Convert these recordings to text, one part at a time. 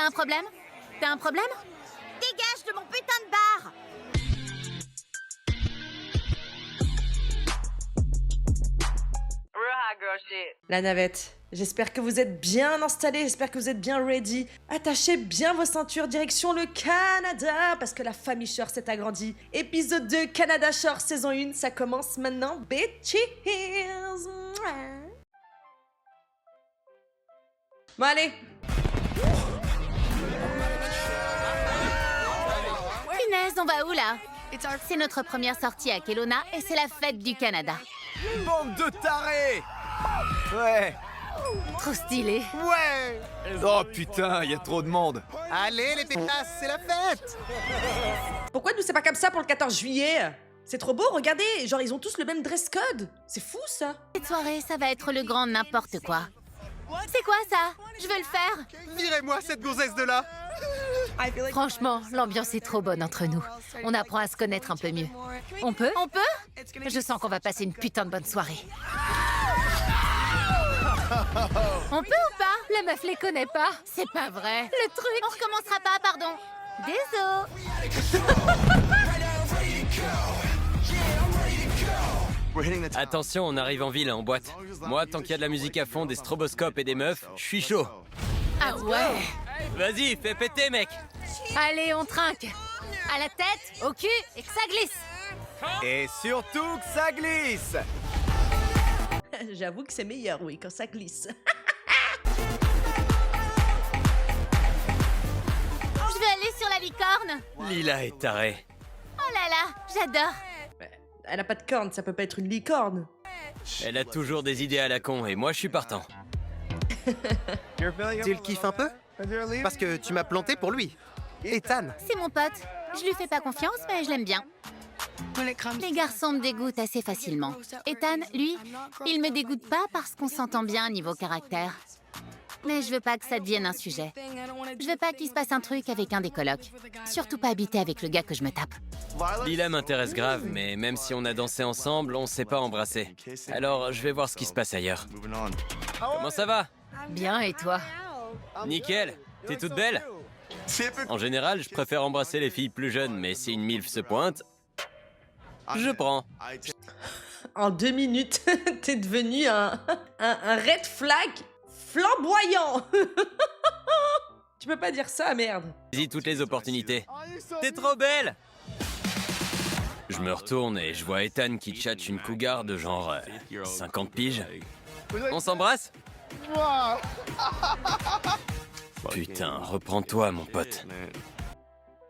T'as un problème? T'as un problème? Dégage de mon putain de bar! La navette, j'espère que vous êtes bien installés, j'espère que vous êtes bien ready. Attachez bien vos ceintures, direction le Canada, parce que la famille Shore s'est agrandie. Épisode 2, Canada Shore, saison 1, ça commence maintenant, bitches. Bon allez. Punaise, on va où là? C'est notre première sortie à Kelowna et c'est la fête du Canada. Bande de tarés! Ouais! Trop stylé. Ouais! Oh putain, y a trop de monde! Allez les pétasses, c'est la fête! Pourquoi nous c'est pas comme ça pour le 14 juillet? C'est trop beau, regardez, genre ils ont tous le même dress code. C'est fou ça. Cette soirée, ça va être le grand n'importe quoi. C'est quoi ça? Je veux le faire. Virez-moi cette gonzesse de là! Franchement, l'ambiance est trop bonne entre nous. On apprend à se connaître un peu mieux. On peut? On peut? Je sens qu'on va passer une putain de bonne soirée. On peut ou pas? La meuf les connaît pas. C'est pas vrai. Le truc... On recommencera pas, pardon. Désolé. Attention, on arrive en ville, en boîte. Moi, tant qu'il y a de la musique à fond, des stroboscopes et des meufs, je suis chaud. Ah ouais? Vas-y, fais péter, mec. Allez, on trinque. À la tête, au cul et que ça glisse. Et surtout que ça glisse! J'avoue que c'est meilleur, oui, quand ça glisse. Je veux aller sur la licorne. Lila est tarée. Oh là là, j'adore. Elle a pas de corne, ça peut pas être une licorne. Elle a toujours des idées à la con, et moi, je suis partant. Tu le kiffes un peu? Parce que tu m'as planté pour lui. Ethan! C'est mon pote. Je lui fais pas confiance, mais je l'aime bien. Les garçons me dégoûtent assez facilement. Ethan, lui, il me dégoûte pas parce qu'on s'entend bien niveau caractère. Mais je veux pas que ça devienne un sujet. Je veux pas qu'il se passe un truc avec un des colocs. Surtout pas habiter avec le gars que je me tape. Lila m'intéresse grave, mais même si on a dansé ensemble, on s'est pas embrassé. Alors, je vais voir ce qui se passe ailleurs. Comment ça va? Bien, et toi? Nickel. T'es toute belle? En général, je préfère embrasser les filles plus jeunes, mais si une MILF se pointe, je prends. En 2 minutes, t'es devenu un red flag flamboyant. Tu peux pas dire ça, merde. Vas-y, toutes les opportunités. T'es trop belle! Je me retourne et je vois Ethan qui tchatche une cougar de genre 50 piges. On s'embrasse? Putain, reprends-toi, mon pote.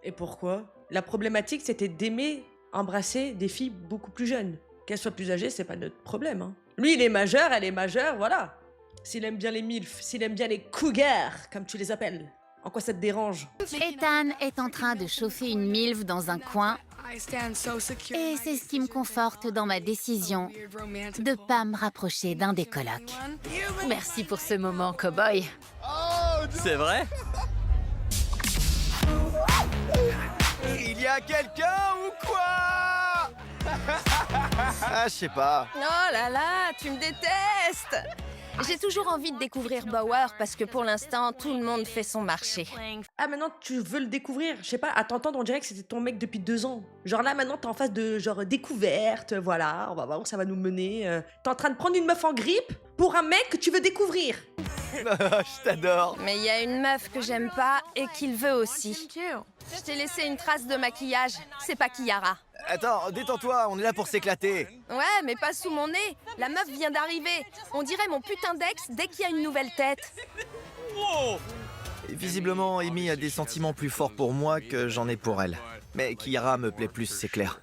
Et pourquoi? La problématique, c'était d'aimer embrasser des filles beaucoup plus jeunes. Qu'elles soient plus âgées, c'est pas notre problème. Hein. Lui, il est majeur, elle est majeure, voilà. S'il aime bien les milfs, s'il aime bien les cougars, comme tu les appelles, en quoi ça te dérange? Ethan est en train de chauffer une milf dans un coin. Et c'est ce qui me conforte dans ma décision de pas me rapprocher d'un des colocs. Merci pour ce moment, cowboy. C'est vrai? Il y a quelqu'un ou quoi? Ah, je sais pas. Oh là là, tu me détestes! J'ai toujours envie de découvrir Bauer parce que pour l'instant, tout le monde fait son marché. Ah, maintenant, tu veux le découvrir? Je sais pas, à t'entendre, on dirait que c'était ton mec depuis 2 ans. Genre là, maintenant, t'es en phase de genre découverte, voilà, on va voir où ça va nous mener. T'es en train de prendre une meuf en grippe pour un mec que tu veux découvrir. Je t'adore. Mais il y a une meuf que j'aime pas et qu'il veut aussi. Je t'ai laissé une trace de maquillage, c'est pas Kiara. Attends, détends-toi, on est là pour s'éclater. Ouais, mais pas sous mon nez. La meuf vient d'arriver. On dirait mon putain d'ex dès qu'il y a une nouvelle tête. Et visiblement, Amy a des sentiments plus forts pour moi que j'en ai pour elle. Mais Kiara me plaît plus, c'est clair.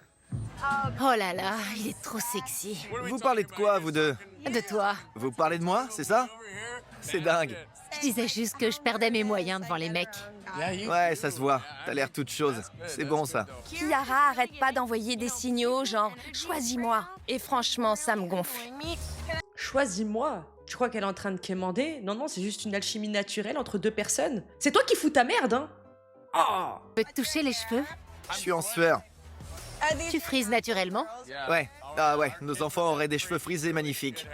Oh là là, il est trop sexy. Vous parlez de quoi, vous deux? De toi. Vous parlez de moi, c'est ça? C'est dingue. Je disais juste que je perdais mes moyens devant les mecs. Ouais, ça se voit. T'as l'air toute chose. C'est bon, ça. Kiara arrête pas d'envoyer des signaux genre « choisis-moi ». Et franchement, ça me gonfle. Choisis-moi. Tu crois qu'elle est en train de quémander? Non, non, c'est juste une alchimie naturelle entre 2 personnes. C'est toi qui fous ta merde, hein? Oh! Tu peux te toucher les cheveux? Je suis en sueur. Tu frises naturellement? Ouais. Ah ouais, nos enfants auraient des cheveux frisés magnifiques.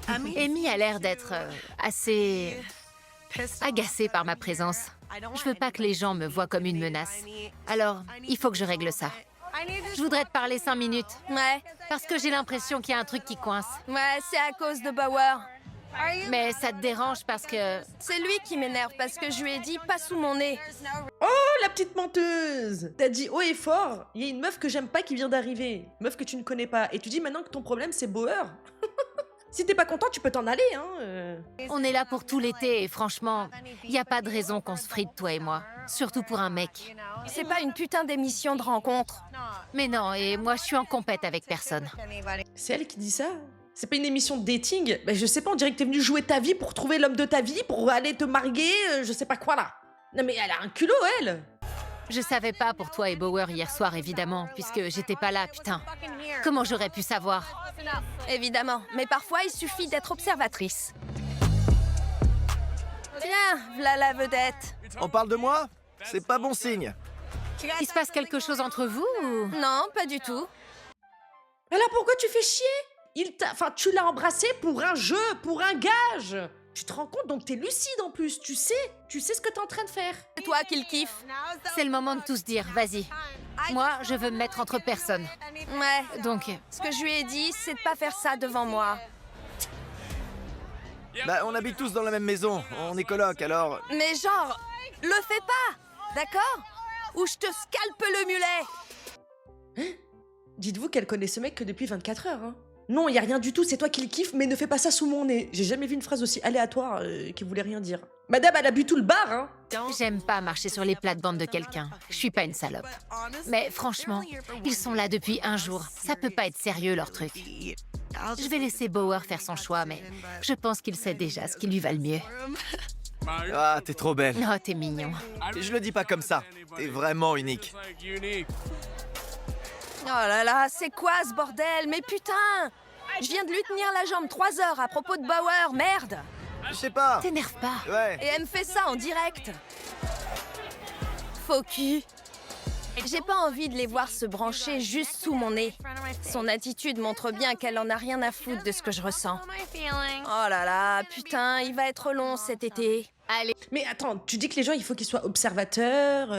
Amy a l'air d'être assez agacée par ma présence. Je veux pas que les gens me voient comme une menace. Alors, il faut que je règle ça. Je voudrais te parler 5 minutes, Ouais, parce que j'ai l'impression qu'il y a un truc qui coince. ouais, c'est à cause de Bauer. Mais ça te dérange parce que... C'est lui qui m'énerve parce que je lui ai dit pas sous mon nez. Oh, la petite menteuse! T'as dit haut et fort, il y a une meuf que j'aime pas qui vient d'arriver. Meuf que tu ne connais pas. Et tu dis maintenant que ton problème, c'est Bauer. Si t'es pas content, tu peux t'en aller, hein. On est là pour tout l'été et franchement, il n'y a pas de raison qu'on se frite, toi et moi. Surtout pour un mec. C'est pas une putain d'émission de rencontre. Mais non, et moi je suis en compète avec personne. C'est elle qui dit ça? C'est pas une émission de dating? Ben, je sais pas, on dirait que t'es venu jouer ta vie pour trouver l'homme de ta vie, pour aller te marier, je sais pas quoi là. Non mais elle a un culot, elle! Je savais pas pour toi et Bauer hier soir, évidemment, puisque j'étais pas là, putain. Comment j'aurais pu savoir? Évidemment, mais parfois il suffit d'être observatrice. Tiens, v'là la vedette. On parle de moi? C'est pas bon signe. Il se passe quelque chose entre vous ou... Non, pas du tout. Alors pourquoi tu fais chier? Enfin, tu l'as embrassé pour un jeu, pour un gage! Tu te rends compte, donc t'es lucide en plus, tu sais ce que t'es en train de faire. C'est toi qui le kiffe. C'est le moment de tout se dire, vas-y. Moi, je veux me mettre entre personnes. Ouais, Donc, ce que je lui ai dit, c'est de pas faire ça devant moi. Bah, on habite tous dans la même maison, on est coloc, alors... Mais genre, le fais pas, d'accord? Ou je te scalpe le mulet. Dites-vous qu'elle connaît ce mec que depuis 24 heures, hein. Non, y a rien du tout, c'est toi qui le kiffe, mais ne fais pas ça sous mon nez. J'ai jamais vu une phrase aussi aléatoire qui voulait rien dire. Madame, elle a bu tout le bar, hein. j'aime pas marcher sur les plates-bandes de quelqu'un. Je suis pas une salope. Mais franchement, ils sont là depuis un jour. Ça peut pas être sérieux, leur truc. Je vais laisser Bauer faire son choix, mais je pense qu'il sait déjà ce qui lui va le mieux. Ah, t'es trop belle. Oh, t'es mignon. Je le dis pas comme ça. T'es vraiment unique. Oh là là, c'est quoi ce bordel? Mais putain! Je viens de lui tenir la jambe 3 heures à propos de Bauer, merde! Je sais pas. T'énerve pas. Ouais. Et elle me fait ça en direct. Faux cul. J'ai pas envie de les voir se brancher juste sous mon nez. Son attitude montre bien qu'elle en a rien à foutre de ce que je ressens. Oh là là, putain, il va être long cet été. Allez, Mais attends, tu dis que les gens, il faut qu'ils soient observateurs,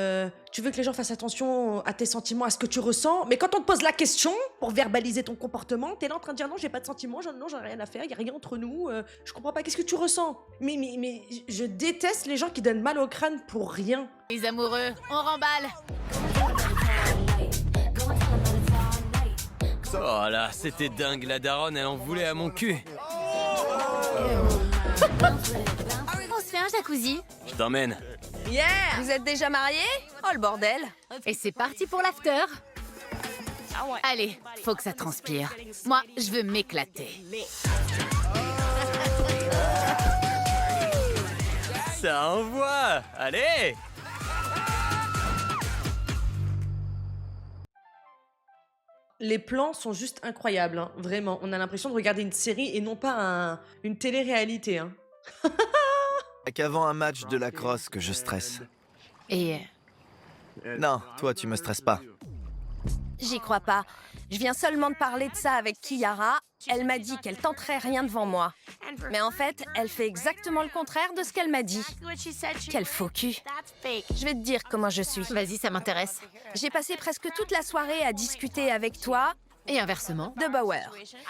tu veux que les gens fassent attention à tes sentiments, à ce que tu ressens, mais quand on te pose la question, pour verbaliser ton comportement, t'es là en train de dire non, j'ai pas de sentiments, non, j'en ai rien à faire, y a rien entre nous, je comprends pas, qu'est-ce que tu ressens? Mais je déteste les gens qui donnent mal au crâne pour rien. les amoureux, on remballe. Oh là, c'était dingue, la daronne, elle en voulait à mon cul. On se fait un jacuzzi. Je t'emmène. Yeah! Vous êtes déjà mariés? Oh le bordel. Et c'est parti pour l'after. Allez, faut que ça transpire. Moi, je veux m'éclater. Ça envoie. Allez. Les plans sont juste incroyables, hein, vraiment. On a l'impression de regarder une série et non pas une télé-réalité. Hein. Qu'avant un match de lacrosse que je stresse. Et Non, toi tu me stresses pas. J'y crois pas. Je viens seulement de parler de ça avec Kiara. Elle m'a dit qu'elle tenterait rien devant moi. Mais en fait, elle fait exactement le contraire de ce qu'elle m'a dit. Quel faux cul. Je vais te dire comment je suis. vas-y, ça m'intéresse. J'ai passé presque toute la soirée à discuter avec toi Et inversement. de Bauer.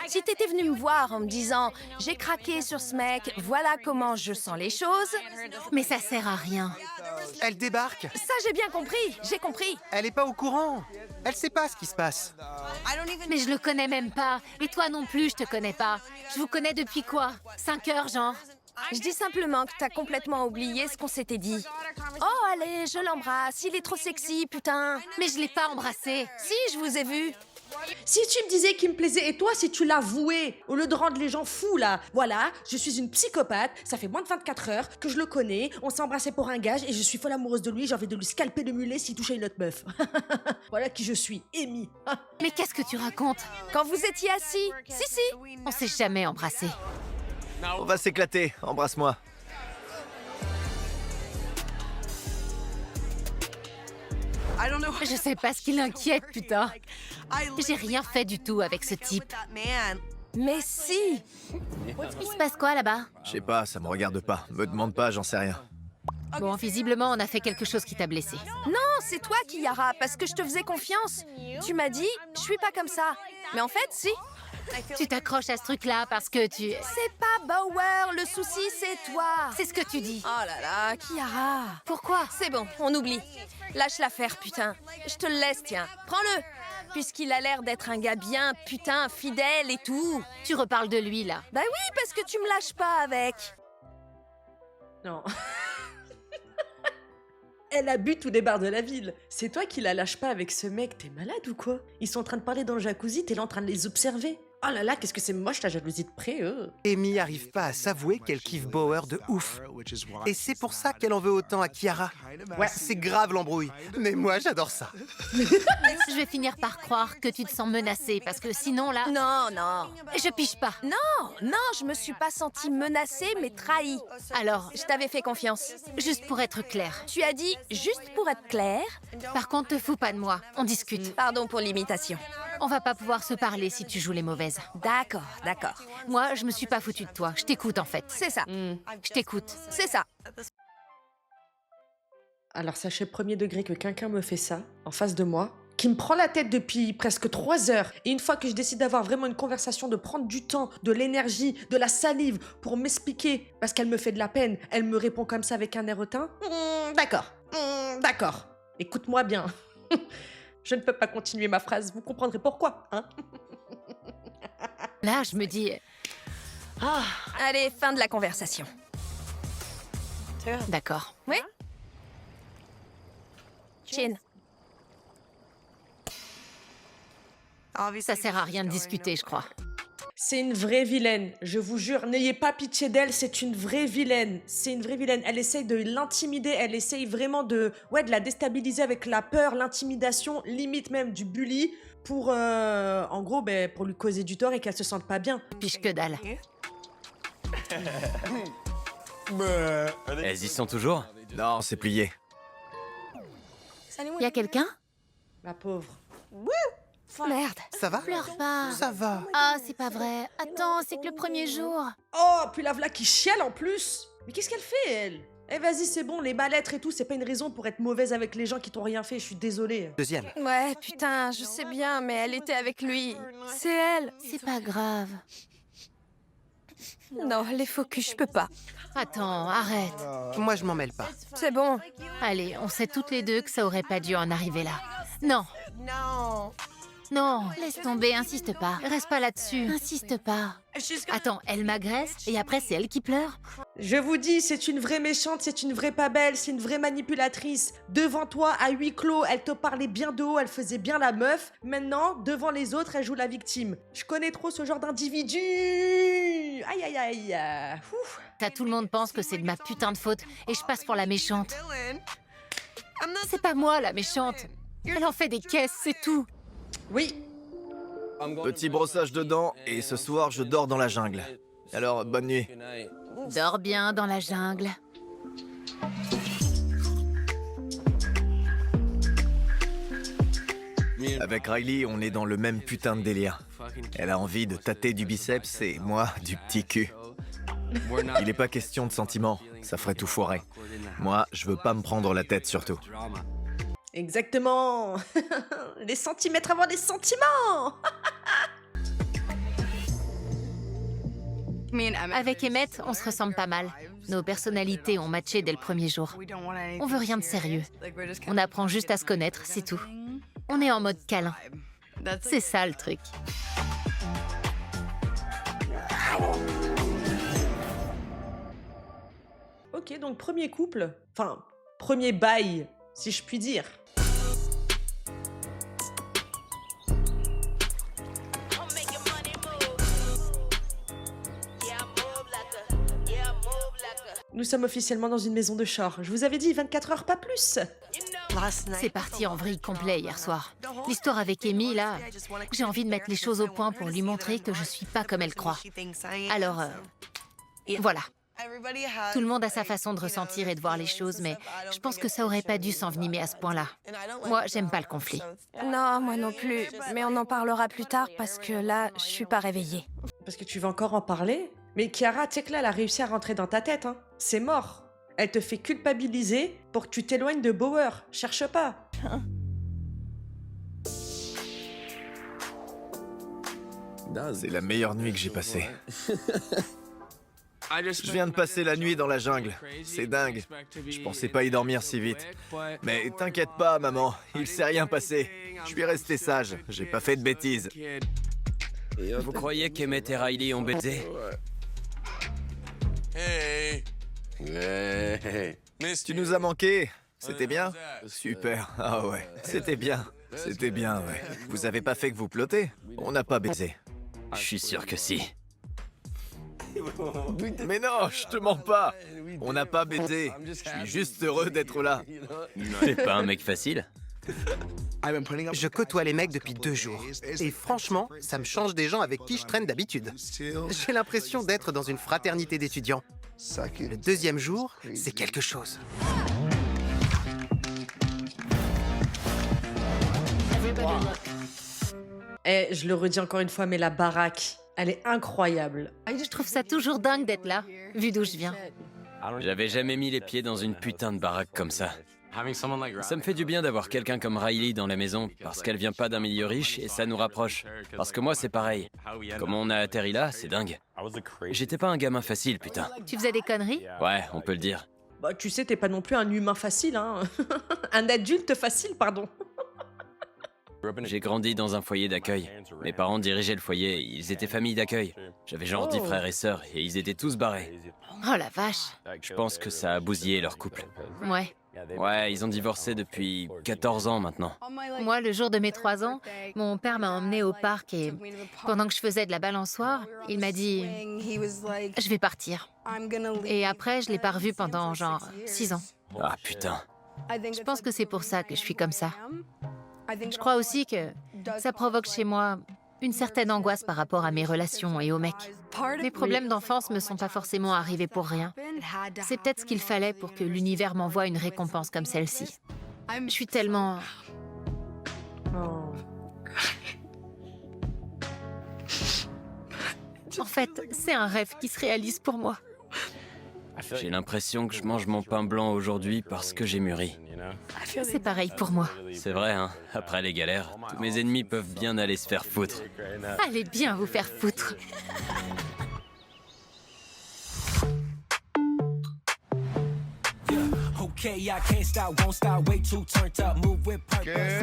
Si t'étais venu me voir en me disant « J'ai craqué sur ce mec, voilà comment je sens les choses », Mais ça sert à rien. Elle débarque. ça j'ai bien compris, j'ai compris. Elle est pas au courant. Elle sait pas ce qui se passe. Mais je le connais même pas. Et toi non plus, je te connais pas. Je vous connais depuis quoi? 5 heures, genre? Je dis simplement que t'as complètement oublié ce qu'on s'était dit. Oh allez, je l'embrasse, il est trop sexy, putain. Mais je l'ai pas embrassé. Si, je vous ai vu. Si tu me disais qu'il me plaisait, et toi, si tu l'avouais, au lieu de rendre les gens fous, là, voilà, je suis une psychopathe, ça fait moins de 24 heures que je le connais, on s'est embrassé pour un gage, et je suis folle amoureuse de lui, j'ai envie de lui scalper le mulet s'il touchait une autre meuf. Voilà qui je suis, Amy. Mais qu'est-ce que tu racontes? Quand vous étiez assis, si. On s'est jamais embrassé. On va s'éclater, embrasse-moi. Je sais pas ce qui l'inquiète, putain. J'ai rien fait du tout avec ce type. Mais si! Il se passe quoi là-bas? Je sais pas, ça me regarde pas. Me demande pas, j'en sais rien. Bon, visiblement, on a fait quelque chose qui t'a blessé. Non, c'est toi, Kiara, parce que je te faisais confiance. Tu m'as dit, je suis pas comme ça. Mais en fait, si. Tu t'accroches à ce truc-là parce que tu... C'est pas Bauer, le souci, c'est toi. C'est ce que tu dis. Oh là là, Kiara. Pourquoi? C'est bon, on oublie. Lâche l'affaire, putain. Je te le laisse, tiens. Prends-le. Puisqu'il a l'air d'être un gars bien, putain, fidèle et tout. Tu reparles de lui, là. Bah oui, parce que tu me lâches pas avec. Non. Elle a bu tous les bars de la ville. C'est toi qui la lâches pas avec ce mec. T'es malade ou quoi? Ils sont en train de parler dans le jacuzzi, t'es là en train de les observer. Oh là là, qu'est-ce que c'est moche la jalousie de près, Amy arrive pas à s'avouer qu'elle kiffe Bauer de ouf. Et c'est pour ça qu'elle en veut autant à Kiara. Ouais, c'est grave l'embrouille. Mais moi, j'adore ça. Je vais finir par croire que tu te sens menacée parce que sinon, là... Non, non. Je piche pas. Non, je me suis pas sentie menacée, mais trahie. Alors, Je t'avais fait confiance. juste pour être clair. Tu as dit, juste pour être clair, Par contre, te fous pas de moi. On discute. pardon pour l'imitation. On va pas pouvoir se parler si tu joues les mauvaises. D'accord, d'accord. Moi, je me suis pas foutue de toi. Je t'écoute, en fait. C'est ça, Je t'écoute. c'est ça. Alors sachez premier degré que quelqu'un me fait ça, en face de moi, qui me prend la tête depuis presque 3 heures. Et une fois que je décide d'avoir vraiment une conversation, de prendre du temps, de l'énergie, de la salive pour m'expliquer, parce qu'elle me fait de la peine, elle me répond comme ça avec un air hautain. D'accord, d'accord. Écoute-moi bien. Je ne peux pas continuer ma phrase, vous comprendrez pourquoi, hein? Là, je me dis... Allez, fin de la conversation. D'accord. Oui? Chin. Ça sert à rien de discuter, je crois. C'est une vraie vilaine, je vous jure, n'ayez pas pitié d'elle, c'est une vraie vilaine. C'est une vraie vilaine, elle essaye de l'intimider, elle essaye vraiment de la déstabiliser avec la peur, l'intimidation, limite même du bully, pour, en gros, pour lui causer du tort et qu'elle se sente pas bien. Piche que dalle. Elles y sont toujours? Non, c'est plié. Y a quelqu'un? La pauvre. Merde. Ça va? Pleure pas. Ça va. Ah, c'est pas vrai. Attends, c'est que le premier jour. Oh, puis la v'là qui chiale en plus. Mais qu'est-ce qu'elle fait, elle? Eh vas-y, c'est bon, les mal-être et tout, c'est pas une raison pour être mauvaise avec les gens qui t'ont rien fait, je suis désolée. Deuxième. Ouais, putain, je sais bien, mais elle était avec lui. C'est elle. C'est pas grave. Non, les faux culs, je peux pas. Attends, arrête. Moi, je m'en mêle pas. C'est bon. Allez, on sait toutes les deux que ça aurait pas dû en arriver là. Non. Non. Laisse tomber, insiste pas. Reste pas là-dessus. Insiste pas. Attends, elle m'agresse et après c'est elle qui pleure? Je vous dis, c'est une vraie méchante, c'est une vraie pas belle, c'est une vraie manipulatrice. Devant toi, à huis clos, elle te parlait bien de haut, elle faisait bien la meuf. Maintenant, devant les autres, elle joue la victime. Je connais trop ce genre d'individu. Aïe, aïe, aïe. Ouf. Tout le monde pense que c'est de ma putain de faute et je passe pour la méchante. C'est pas moi la méchante. Elle en fait des caisses, c'est tout. Oui. Petit brossage de dents, et ce soir, je dors dans la jungle. Alors, bonne nuit. Dors bien dans la jungle. Avec Riley, on est dans le même putain de délire. Elle a envie de tâter du biceps et moi, du petit cul. Il n'est pas question de sentiments, ça ferait tout foirer. Moi, je veux pas me prendre la tête surtout. Exactement. Les centimètres avant les sentiments. Avec Emmett, on se ressemble pas mal. Nos personnalités ont matché dès le premier jour. On veut rien de sérieux. On apprend juste à se connaître, c'est tout. On est en mode câlin. C'est ça le truc. Ok, donc premier couple, enfin, premier bail, si je puis dire. Nous sommes officiellement dans une maison de char. Je vous avais dit 24 heures, pas plus. C'est parti en vrille complet hier soir. L'histoire avec Amy, là, j'ai envie de mettre les choses au point pour lui montrer que je suis pas comme elle croit. Alors, voilà. Tout le monde a sa façon de ressentir et de voir les choses, mais je pense que ça aurait pas dû s'envenimer à ce point-là. Moi, j'aime pas le conflit. Non, moi non plus. Mais on en parlera plus tard parce que là, je suis pas réveillée. Parce que tu vas encore en parler. Mais Chiara, tu sais que là, elle a réussi à rentrer dans ta tête, hein. C'est mort. Elle te fait culpabiliser pour que tu t'éloignes de Bauer. Cherche pas. C'est la meilleure nuit que j'ai passée. Je viens de passer la nuit dans la jungle. C'est dingue. Je pensais pas y dormir si vite. Mais t'inquiète pas, maman. Il s'est rien passé. Je suis resté sage. J'ai pas fait de bêtises. Vous croyez qu'Emmett et Riley ont baisé? Tu nous as manqué. C'était bien? Super. Ah ouais. C'était bien. C'était bien, ouais. Vous avez pas fait que vous plottez? On n'a pas baisé. Je suis sûr que si. Mais non, je te mens pas. On n'a pas baisé. Je suis juste heureux d'être là. T'es pas un mec facile? Je côtoie les mecs depuis 2 jours. Et franchement, ça me change des gens avec qui je traîne d'habitude. J'ai l'impression d'être dans une fraternité d'étudiants. Le 2e jour, c'est quelque chose. Et je le redis encore une fois, mais la baraque, elle est incroyable. Je trouve ça toujours dingue d'être là, vu d'où je viens. J'avais jamais mis les pieds dans une putain de baraque comme ça. Ça me fait du bien d'avoir quelqu'un comme Riley dans la maison, parce qu'elle vient pas d'un milieu riche et ça nous rapproche. Parce que moi, c'est pareil. Comment on a atterri là, c'est dingue. J'étais pas un gamin facile, putain. Tu faisais des conneries? Ouais, on peut le dire. Bah, tu sais, t'es pas non plus un humain facile, hein. Un adulte facile, pardon. J'ai grandi dans un foyer d'accueil. Mes parents dirigeaient le foyer, ils étaient famille d'accueil. J'avais genre 10 frères et sœurs, et ils étaient tous barrés. Oh la vache. Je pense que ça a bousillé leur couple. Ouais. Ouais, ils ont divorcé depuis 14 ans maintenant. Moi, le jour de mes 3 ans, mon père m'a emmenée au parc et pendant que je faisais de la balançoire, il m'a dit « Je vais partir ». Et après, je l'ai pas revu pendant genre 6 ans. Ah putain. Je pense que c'est pour ça que je suis comme ça. Je crois aussi que ça provoque chez moi une certaine angoisse par rapport à mes relations et aux mecs. Mes problèmes d'enfance me sont pas forcément arrivés pour rien. C'est peut-être ce qu'il fallait pour que l'univers m'envoie une récompense comme celle-ci. Je suis tellement... Oh. En fait, c'est un rêve qui se réalise pour moi. J'ai l'impression que je mange mon pain blanc aujourd'hui parce que j'ai mûri. C'est pareil pour moi. C'est vrai, hein. Après les galères, tous mes ennemis peuvent bien aller se faire foutre. Allez bien vous faire foutre.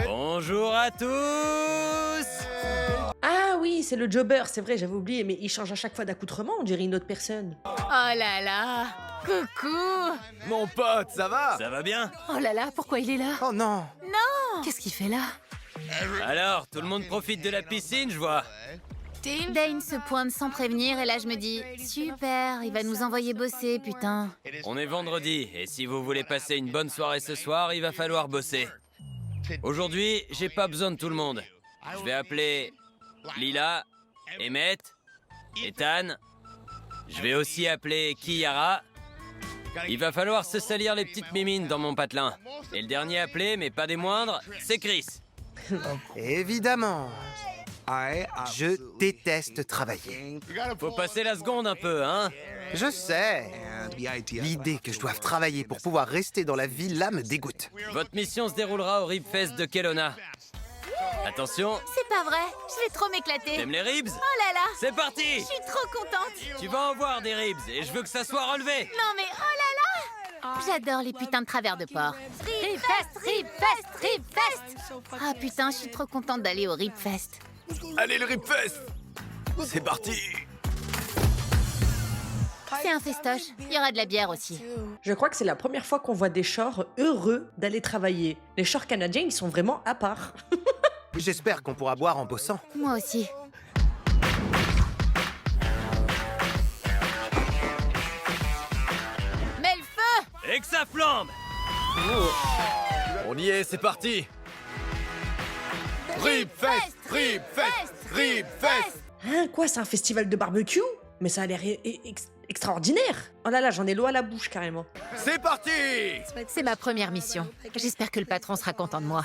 Bonjour à tous! Ah oui, c'est le jobber, c'est vrai, j'avais oublié, mais il change à chaque fois d'accoutrement, on dirait une autre personne. Oh là là. Coucou. Mon pote, ça va? Ça va bien? Oh là là, pourquoi il est là? Oh non! Qu'est-ce qu'il fait là? Alors, tout le monde profite de la piscine, je vois. Dane se pointe sans prévenir et là je me dis « Super, il va nous envoyer bosser, putain ». On est vendredi, et si vous voulez passer une bonne soirée ce soir, il va falloir bosser. Aujourd'hui, j'ai pas besoin de tout le monde. Je vais appeler Lila, Emmett, Ethan. Je vais aussi appeler Chiara. Il va falloir se salir les petites mimines dans mon patelin. Et le dernier appelé, mais pas des moindres, c'est Chris. Évidemment. Je déteste travailler. Faut passer la seconde un peu, hein? Je sais. L'idée que je doive travailler pour pouvoir rester dans la ville là me dégoûte. Votre mission se déroulera au Ribfest de Kelowna. Attention, C'est pas vrai, je vais trop m'éclater. t'aimes les ribs? Oh là là, C'est parti! je suis trop contente. Tu vas en voir des ribs, et je veux que ça soit relevé. Non mais oh là là, j'adore les putains de travers de porc. Ribfest, Ribfest, Ribfest. Ah putain, je suis trop contente d'aller au Ribfest. Allez, le Ripfest! C'est parti! C'est un festoche, il y aura de la bière aussi. Je crois que c'est la première fois qu'on voit des shorts heureux d'aller travailler. Les shorts canadiens, ils sont vraiment à part. J'espère qu'on pourra boire en bossant. Moi aussi. Mets le feu! Et que ça flambe! On y est, c'est parti! Ripfest! Ripfest! Ripfest! Hein, quoi, c'est un festival de barbecue? Mais ça a l'air extraordinaire. Oh là là, j'en ai l'eau à la bouche carrément. C'est parti! C'est ma première mission. J'espère que le patron sera content de moi.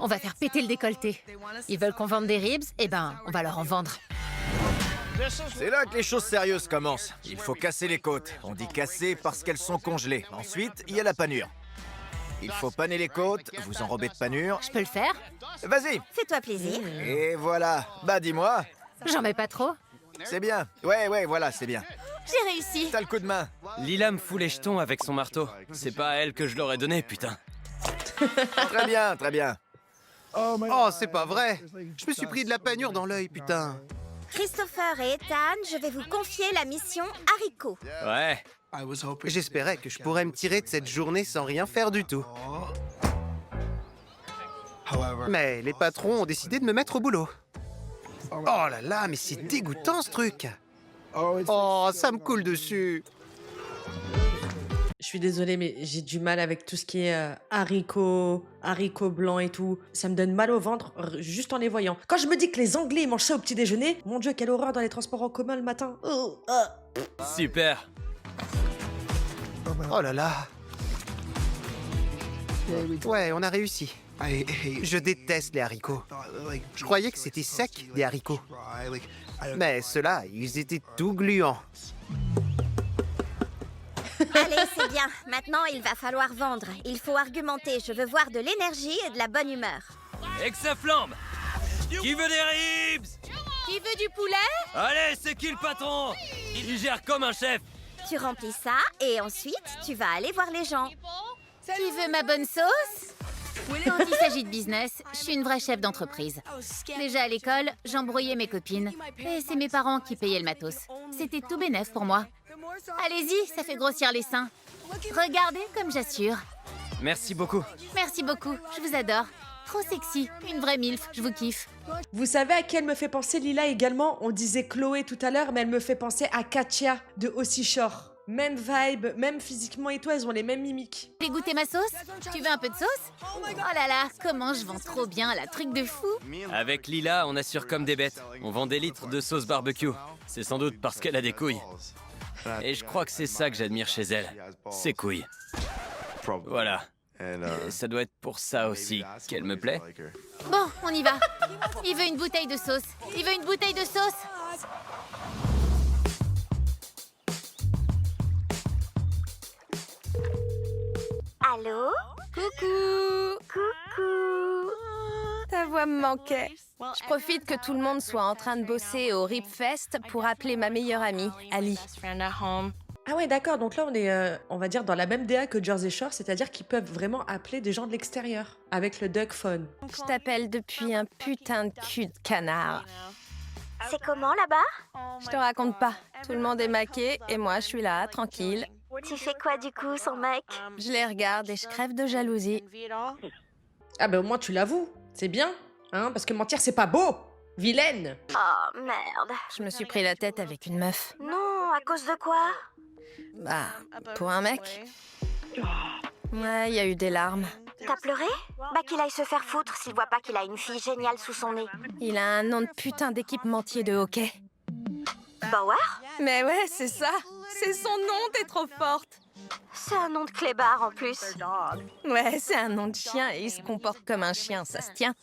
On va faire péter le décolleté. Ils veulent qu'on vende des ribs? Eh ben, on va leur en vendre. C'est là que les choses sérieuses commencent. Il faut casser les côtes. On dit casser parce qu'elles sont congelées. Ensuite, il y a la panure. Il faut paner les côtes, vous enrobez de panure. Je peux le faire? Vas-y. Fais-toi plaisir. Et voilà. Bah dis-moi. J'en mets pas trop. C'est bien. Ouais, voilà, c'est bien. J'ai réussi. T'as le coup de main. Lila me fout les jetons avec son marteau. C'est pas à elle que je l'aurais donné, putain. Très bien, très bien. Oh, c'est pas vrai. Je me suis pris de la panure dans l'œil, putain. Christopher et Ethan, je vais vous confier la mission Haricot. Ouais. J'espérais que je pourrais me tirer de cette journée sans rien faire du tout. Mais les patrons ont décidé de me mettre au boulot. Oh là là, mais c'est dégoûtant ce truc. Oh, ça me coule dessus. Je suis désolée, mais j'ai du mal avec tout ce qui est haricots blancs et tout. Ça me donne mal au ventre juste en les voyant. Quand je me dis que les Anglais ils mangent ça au petit déjeuner, mon Dieu, quelle horreur dans les transports en commun le matin. Oh, Super. Oh là là. Ouais, on a réussi. Je déteste les haricots. Je croyais que c'était sec, des haricots. Mais ceux-là, ils étaient tout gluants. Allez, c'est bien. Maintenant, il va falloir vendre. Il faut argumenter. Je veux voir de l'énergie et de la bonne humeur. Et que ça flambe. Qui veut des ribs? Qui veut du poulet? Allez, c'est qui le patron? Il gère comme un chef. Tu remplis ça et ensuite, tu vas aller voir les gens. Qui veut ma bonne sauce? Quand il s'agit de business, je suis une vraie chef d'entreprise. Déjà à l'école, j'embrouillais mes copines. Et c'est mes parents qui payaient le matos. C'était tout bénef pour moi. Allez-y, ça fait grossir les seins. Regardez comme j'assure. Merci beaucoup. Merci beaucoup, je vous adore. Trop sexy, une vraie milf, je vous kiffe. Vous savez à qui elle me fait penser, Lila, également? On disait Chloé tout à l'heure, mais elle me fait penser à Katia de Aussi Shore. Même vibe, même physiquement et tout, elles ont les mêmes mimiques. Tu veux goûter ma sauce? Tu veux un peu de sauce? Oh là là, comment je vends trop bien, la truc de fou. Avec Lila, on assure comme des bêtes. On vend des litres de sauce barbecue. C'est sans doute parce qu'elle a des couilles. Et je crois que c'est ça que j'admire chez elle. Ses couilles. Voilà. Et ça doit être pour ça aussi qu'elle me plaît. Bon, on y va. Il veut une bouteille de sauce. Il veut une bouteille de sauce. Allô? Coucou. Coucou. Ta voix me manquait. Je profite que tout le monde soit en train de bosser au Ripfest pour appeler ma meilleure amie, Ali. Ah ouais, d'accord, donc là on est, on va dire, dans la même DA que Jersey Shore, c'est-à-dire qu'ils peuvent vraiment appeler des gens de l'extérieur, avec le Duck Phone. Je t'appelle depuis un putain de cul de canard. C'est comment là-bas? Je te raconte pas. Tout le monde est maqué et moi je suis là, tranquille. Tu fais quoi du coup, son mec? Je les regarde et je crève de jalousie. Ah ben au moins tu l'avoues, c'est bien, hein, parce que mentir c'est pas beau, vilaine. Oh merde. Je me suis pris la tête avec une meuf. Non, à cause de quoi? Bah, pour un mec. Ouais, il y a eu des larmes. T'as pleuré? Bah qu'il aille se faire foutre s'il voit pas qu'il a une fille géniale sous son nez. Il a un nom de putain d'équipementier de hockey. Bauer? Mais ouais, c'est ça. C'est son nom, t'es trop forte. C'est un nom de clébard en plus. Ouais, c'est un nom de chien et il se comporte comme un chien, ça se tient.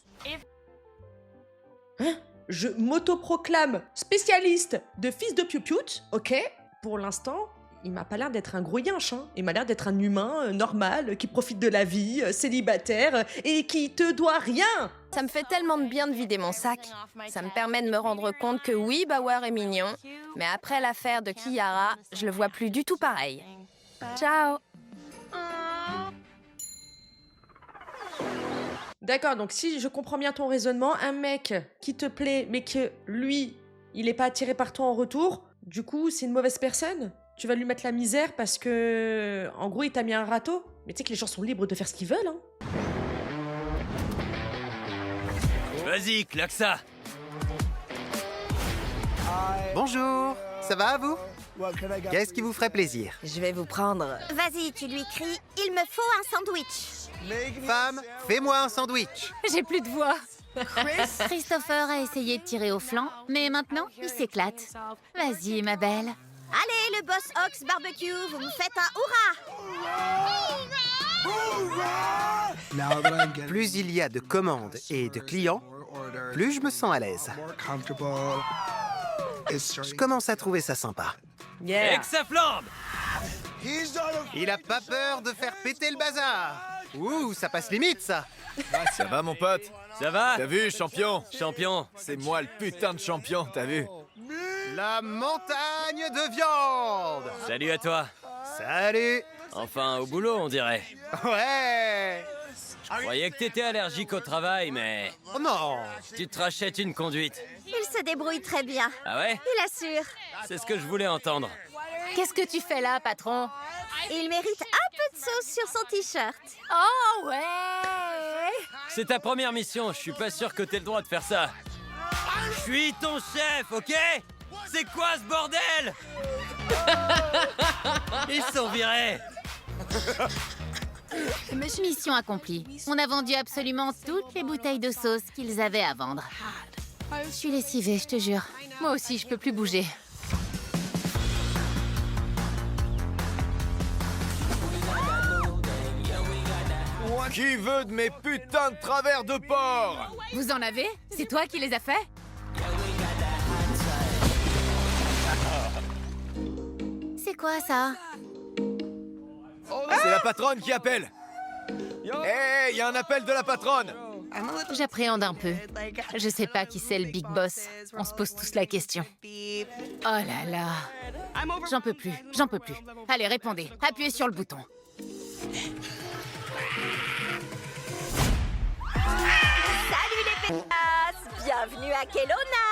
Je m'autoproclame spécialiste de fils de piou-piout, ok? Pour l'instant, il m'a pas l'air d'être un gros yinche, hein. Il m'a l'air d'être un humain normal, qui profite de la vie, célibataire, et qui te doit rien. Ça me fait tellement de bien de vider mon sac. Ça me permet de me rendre compte que oui, Bauer est mignon, mais après l'affaire de Kiara, je le vois plus du tout pareil. Ciao. D'accord, donc si je comprends bien ton raisonnement, un mec qui te plaît, mais que lui, il est pas attiré par toi en retour, du coup, c'est une mauvaise personne? Tu vas lui mettre la misère parce que, en gros, il t'a mis un râteau? Mais tu sais que les gens sont libres de faire ce qu'ils veulent, hein. Vas-y, claque ça. Bonjour, ça va à vous? Qu'est-ce qui vous ferait plaisir? Je vais vous prendre. Vas-y, tu lui cries, il me faut un sandwich. Femme, fais-moi un sandwich. J'ai plus de voix. Christopher a essayé de tirer au flanc, mais maintenant, il s'éclate. Vas-y, ma belle. Allez, le boss Ox Barbecue, vous me faites un hurrah! Plus il y a de commandes et de clients, plus je me sens à l'aise. Je commence à trouver ça sympa. Yeah. Et que ça flambe! Il a pas peur de faire péter le bazar. Ouh, ça passe limite, ça. Ça va, mon pote? Ça va? T'as vu, champion? Champion! C'est moi le putain de champion, t'as vu? La montagne de viande. Salut à toi! Salut. Enfin, au boulot, on dirait. Ouais. Je croyais que t'étais allergique au travail, mais Oh non. tu te rachètes une conduite. Il se débrouille très bien. Ah ouais? Il assure. C'est ce que je voulais entendre. Qu'est-ce que tu fais là, patron? Il mérite un peu de sauce sur son t-shirt. Oh ouais! C'est ta première mission, je suis pas sûr que t'aies le droit de faire ça. Je suis ton chef, ok? C'est quoi ce bordel? Ils sont virés. Mission accomplie. On a vendu absolument toutes les bouteilles de sauce qu'ils avaient à vendre. Je suis lessivée, je te jure. Moi aussi, je peux plus bouger. Qui veut de mes putains de travers de porc? Vous en avez? C'est toi qui les as faits? C'est quoi ça? C'est la patronne qui appelle. Hé, y a un appel de la patronne. J'appréhende un peu. Je sais pas qui c'est le big boss. On se pose tous la question. Oh là là. J'en peux plus, j'en peux plus. Allez, répondez. Appuyez sur le bouton. Salut les pétasses! Bienvenue à Kelowna!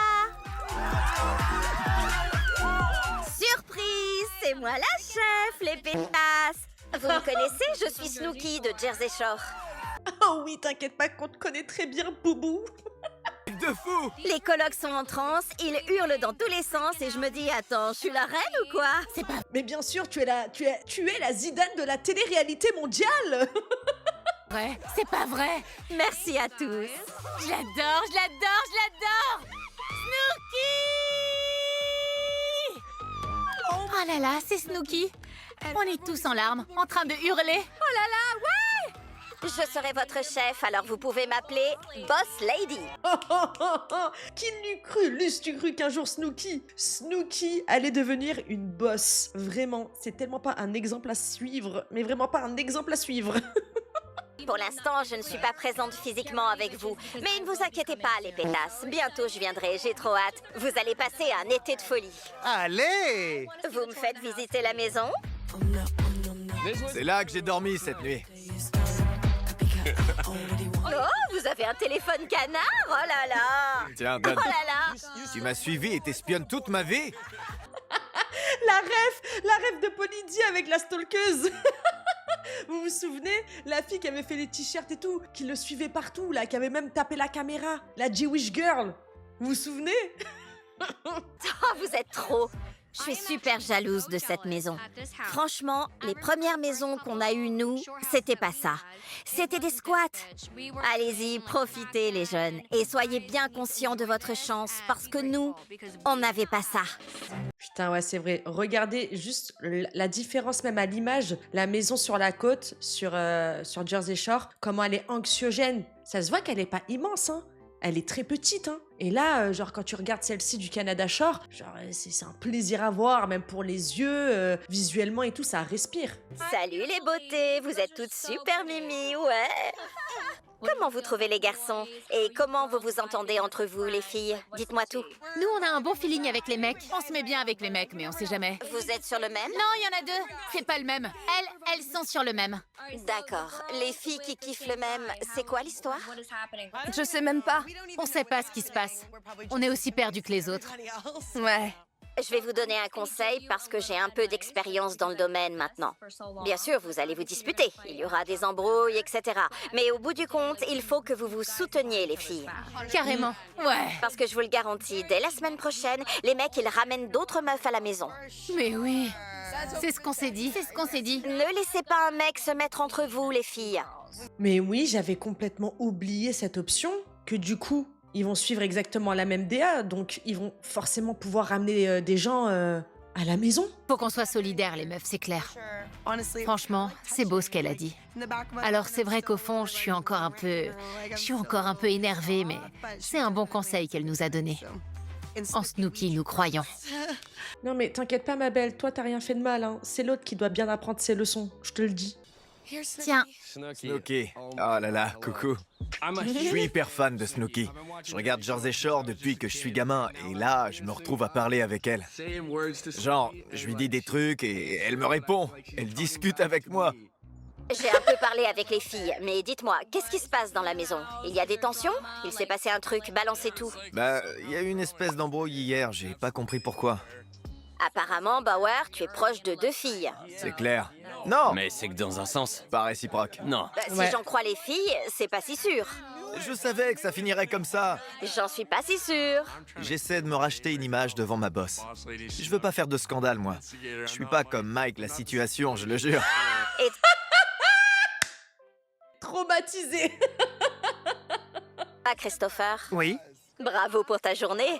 Surprise! C'est moi la chef, les pétasses! Vous me connaissez, je suis Snooki de Jersey Shore. Oh oui, t'inquiète pas qu'on te connaît très bien, Boubou. De fou. Les colocs sont en transe, ils hurlent dans tous les sens et je me dis, attends, je suis la reine ou quoi? C'est pas Mais bien sûr, tu es la Zidane de la télé-réalité mondiale. vrai. C'est pas vrai. Merci à tous. Je l'adore, je l'adore, je l'adore. Snooki! Oh là là, c'est Snooki. On est tous en larmes, en train de hurler. Oh là là, ouais! Je serai votre chef, alors vous pouvez m'appeler Boss Lady. Qui l'eût cru? L'eût-tu cru qu'un jour Snooki allait devenir une boss? Vraiment, c'est tellement pas un exemple à suivre, mais vraiment pas un exemple à suivre. Pour l'instant, je ne suis pas présente physiquement avec vous. Mais ne vous inquiétez pas, les pétasses. Bientôt, je viendrai, j'ai trop hâte. Vous allez passer un été de folie. Allez. Vous me faites visiter la maison? C'est là que j'ai dormi cette nuit. Oh, vous avez un téléphone canard? Oh là là! Tiens, Oh donne. là là! Tu m'as suivi et t'espionnes toute ma vie? La rêve de Polydie avec la stalkeuse. Vous vous souvenez? La fille qui avait fait les t-shirts et tout, qui le suivait partout, là, qui avait même tapé la caméra. La Jewish Girl. Vous vous souvenez? Oh, vous êtes trop! Je suis super jalouse de cette maison. Franchement, les premières maisons qu'on a eues, nous, c'était pas ça. C'était des squats. Allez-y, profitez, les jeunes. Et soyez bien conscients de votre chance, parce que nous, on n'avait pas ça. Putain, ouais, c'est vrai. Regardez juste la différence même à l'image. La maison sur la côte, sur Jersey Shore, comment elle est anxiogène. Ça se voit qu'elle est pas immense, hein. Elle est très petite, hein. Et là, genre, quand tu regardes celle-ci du Canada Shore, genre, c'est un plaisir à voir, même pour les yeux, visuellement et tout, ça respire. Salut les beautés, vous êtes toutes super mimi, ouais. Comment vous trouvez les garçons? Et comment vous vous entendez entre vous, les filles? Dites-moi tout. Nous, on a un bon feeling avec les mecs. On se met bien avec les mecs, mais on sait jamais. Vous êtes sur le même? Non, il y en a deux. C'est pas le même. Elles sont sur le même. D'accord. Les filles qui kiffent le même, c'est quoi l'histoire? Je sais même pas. On sait pas ce qui se passe. On est aussi perdus que les autres. Ouais. Je vais vous donner un conseil parce que j'ai un peu d'expérience dans le domaine maintenant. Bien sûr, vous allez vous disputer, il y aura des embrouilles, etc. Mais au bout du compte, il faut que vous vous souteniez, les filles. Carrément. Ouais. Parce que je vous le garantis, dès la semaine prochaine, les mecs, ils ramènent d'autres meufs à la maison. Mais oui. C'est ce qu'on s'est dit. C'est ce qu'on s'est dit. Ne laissez pas un mec se mettre entre vous, les filles. Mais oui, j'avais complètement oublié cette option, que du coup, ils vont suivre exactement la même DA, donc ils vont forcément pouvoir ramener des gens à la maison. Faut qu'on soit solidaires, les meufs, c'est clair. Franchement, c'est beau ce qu'elle a dit. Alors c'est vrai qu'au fond, je suis encore un peu énervée, mais c'est un bon conseil qu'elle nous a donné. En Snooki, nous croyons. Non mais t'inquiète pas ma belle, toi t'as rien fait de mal, hein. C'est l'autre qui doit bien apprendre ses leçons, je te le dis. Tiens, Snooki. Oh là là, coucou. Je suis hyper fan de Snooki. Je regarde Jersey Shore depuis que je suis gamin et là, je me retrouve à parler avec elle. Genre, je lui dis des trucs et elle me répond. Elle discute avec moi. J'ai un peu parlé avec les filles, mais dites-moi, qu'est-ce qui se passe dans la maison? Il y a des tensions? Il s'est passé un truc, balancez tout. Bah, il y a eu une espèce d'embrouille hier, j'ai pas compris pourquoi. Apparemment, Bauer, tu es proche de 2 filles. C'est clair. Non, Mais c'est que dans un sens. pas réciproque. Non. Bah, si Ouais. j'en crois les filles, c'est pas si sûr. Je savais que ça finirait comme ça. J'en suis pas si sûre. J'essaie de me racheter une image devant ma boss. Je veux pas faire de scandale, moi. Je suis pas comme Mike, la situation, je le jure. Et Traumatisé. toi, Christopher, Oui, bravo pour ta journée.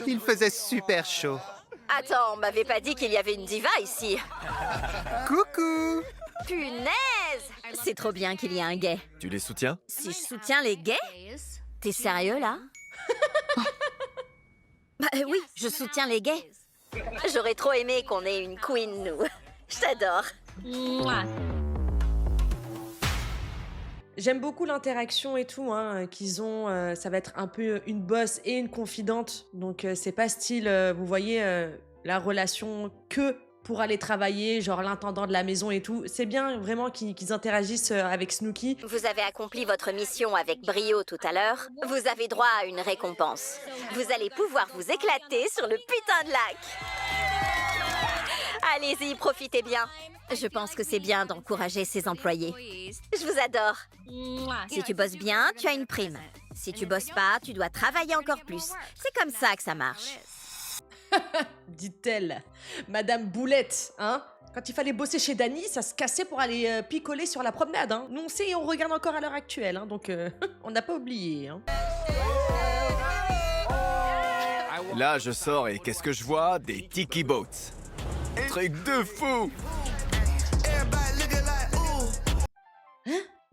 il faisait super chaud. Attends, on m'avait pas dit qu'il y avait une diva ici. Coucou! Punaise! C'est trop bien qu'il y ait un gay. Tu les soutiens? Si je soutiens les gays? T'es sérieux, là? Bah oui, je soutiens les gays. J'aurais trop aimé qu'on ait une queen, nous. Je t'adore. J'aime beaucoup l'interaction et tout hein, qu'ils ont. Ça va être un peu une boss et une confidente. Donc c'est pas style, vous voyez, la relation que pour aller travailler, genre l'intendant de la maison et tout. C'est bien vraiment qu'ils interagissent avec Snooki. Vous avez accompli votre mission avec brio tout à l'heure. Vous avez droit à une récompense. Vous allez pouvoir vous éclater sur le putain de lac. Allez-y, profitez bien. Je pense que c'est bien d'encourager ses employés. Je vous adore. Si tu bosses bien, tu as une prime. Si tu bosses pas, tu dois travailler encore plus. C'est comme ça que ça marche. Dit-elle. Madame Boulette, hein. Quand il fallait bosser chez Dany, ça se cassait pour aller picoler sur la promenade, hein. Nous on sait et on regarde encore à l'heure actuelle, hein, donc on n'a pas oublié, hein. Là, je sors et qu'est-ce que je vois? Des tiki boats. Truc de fou!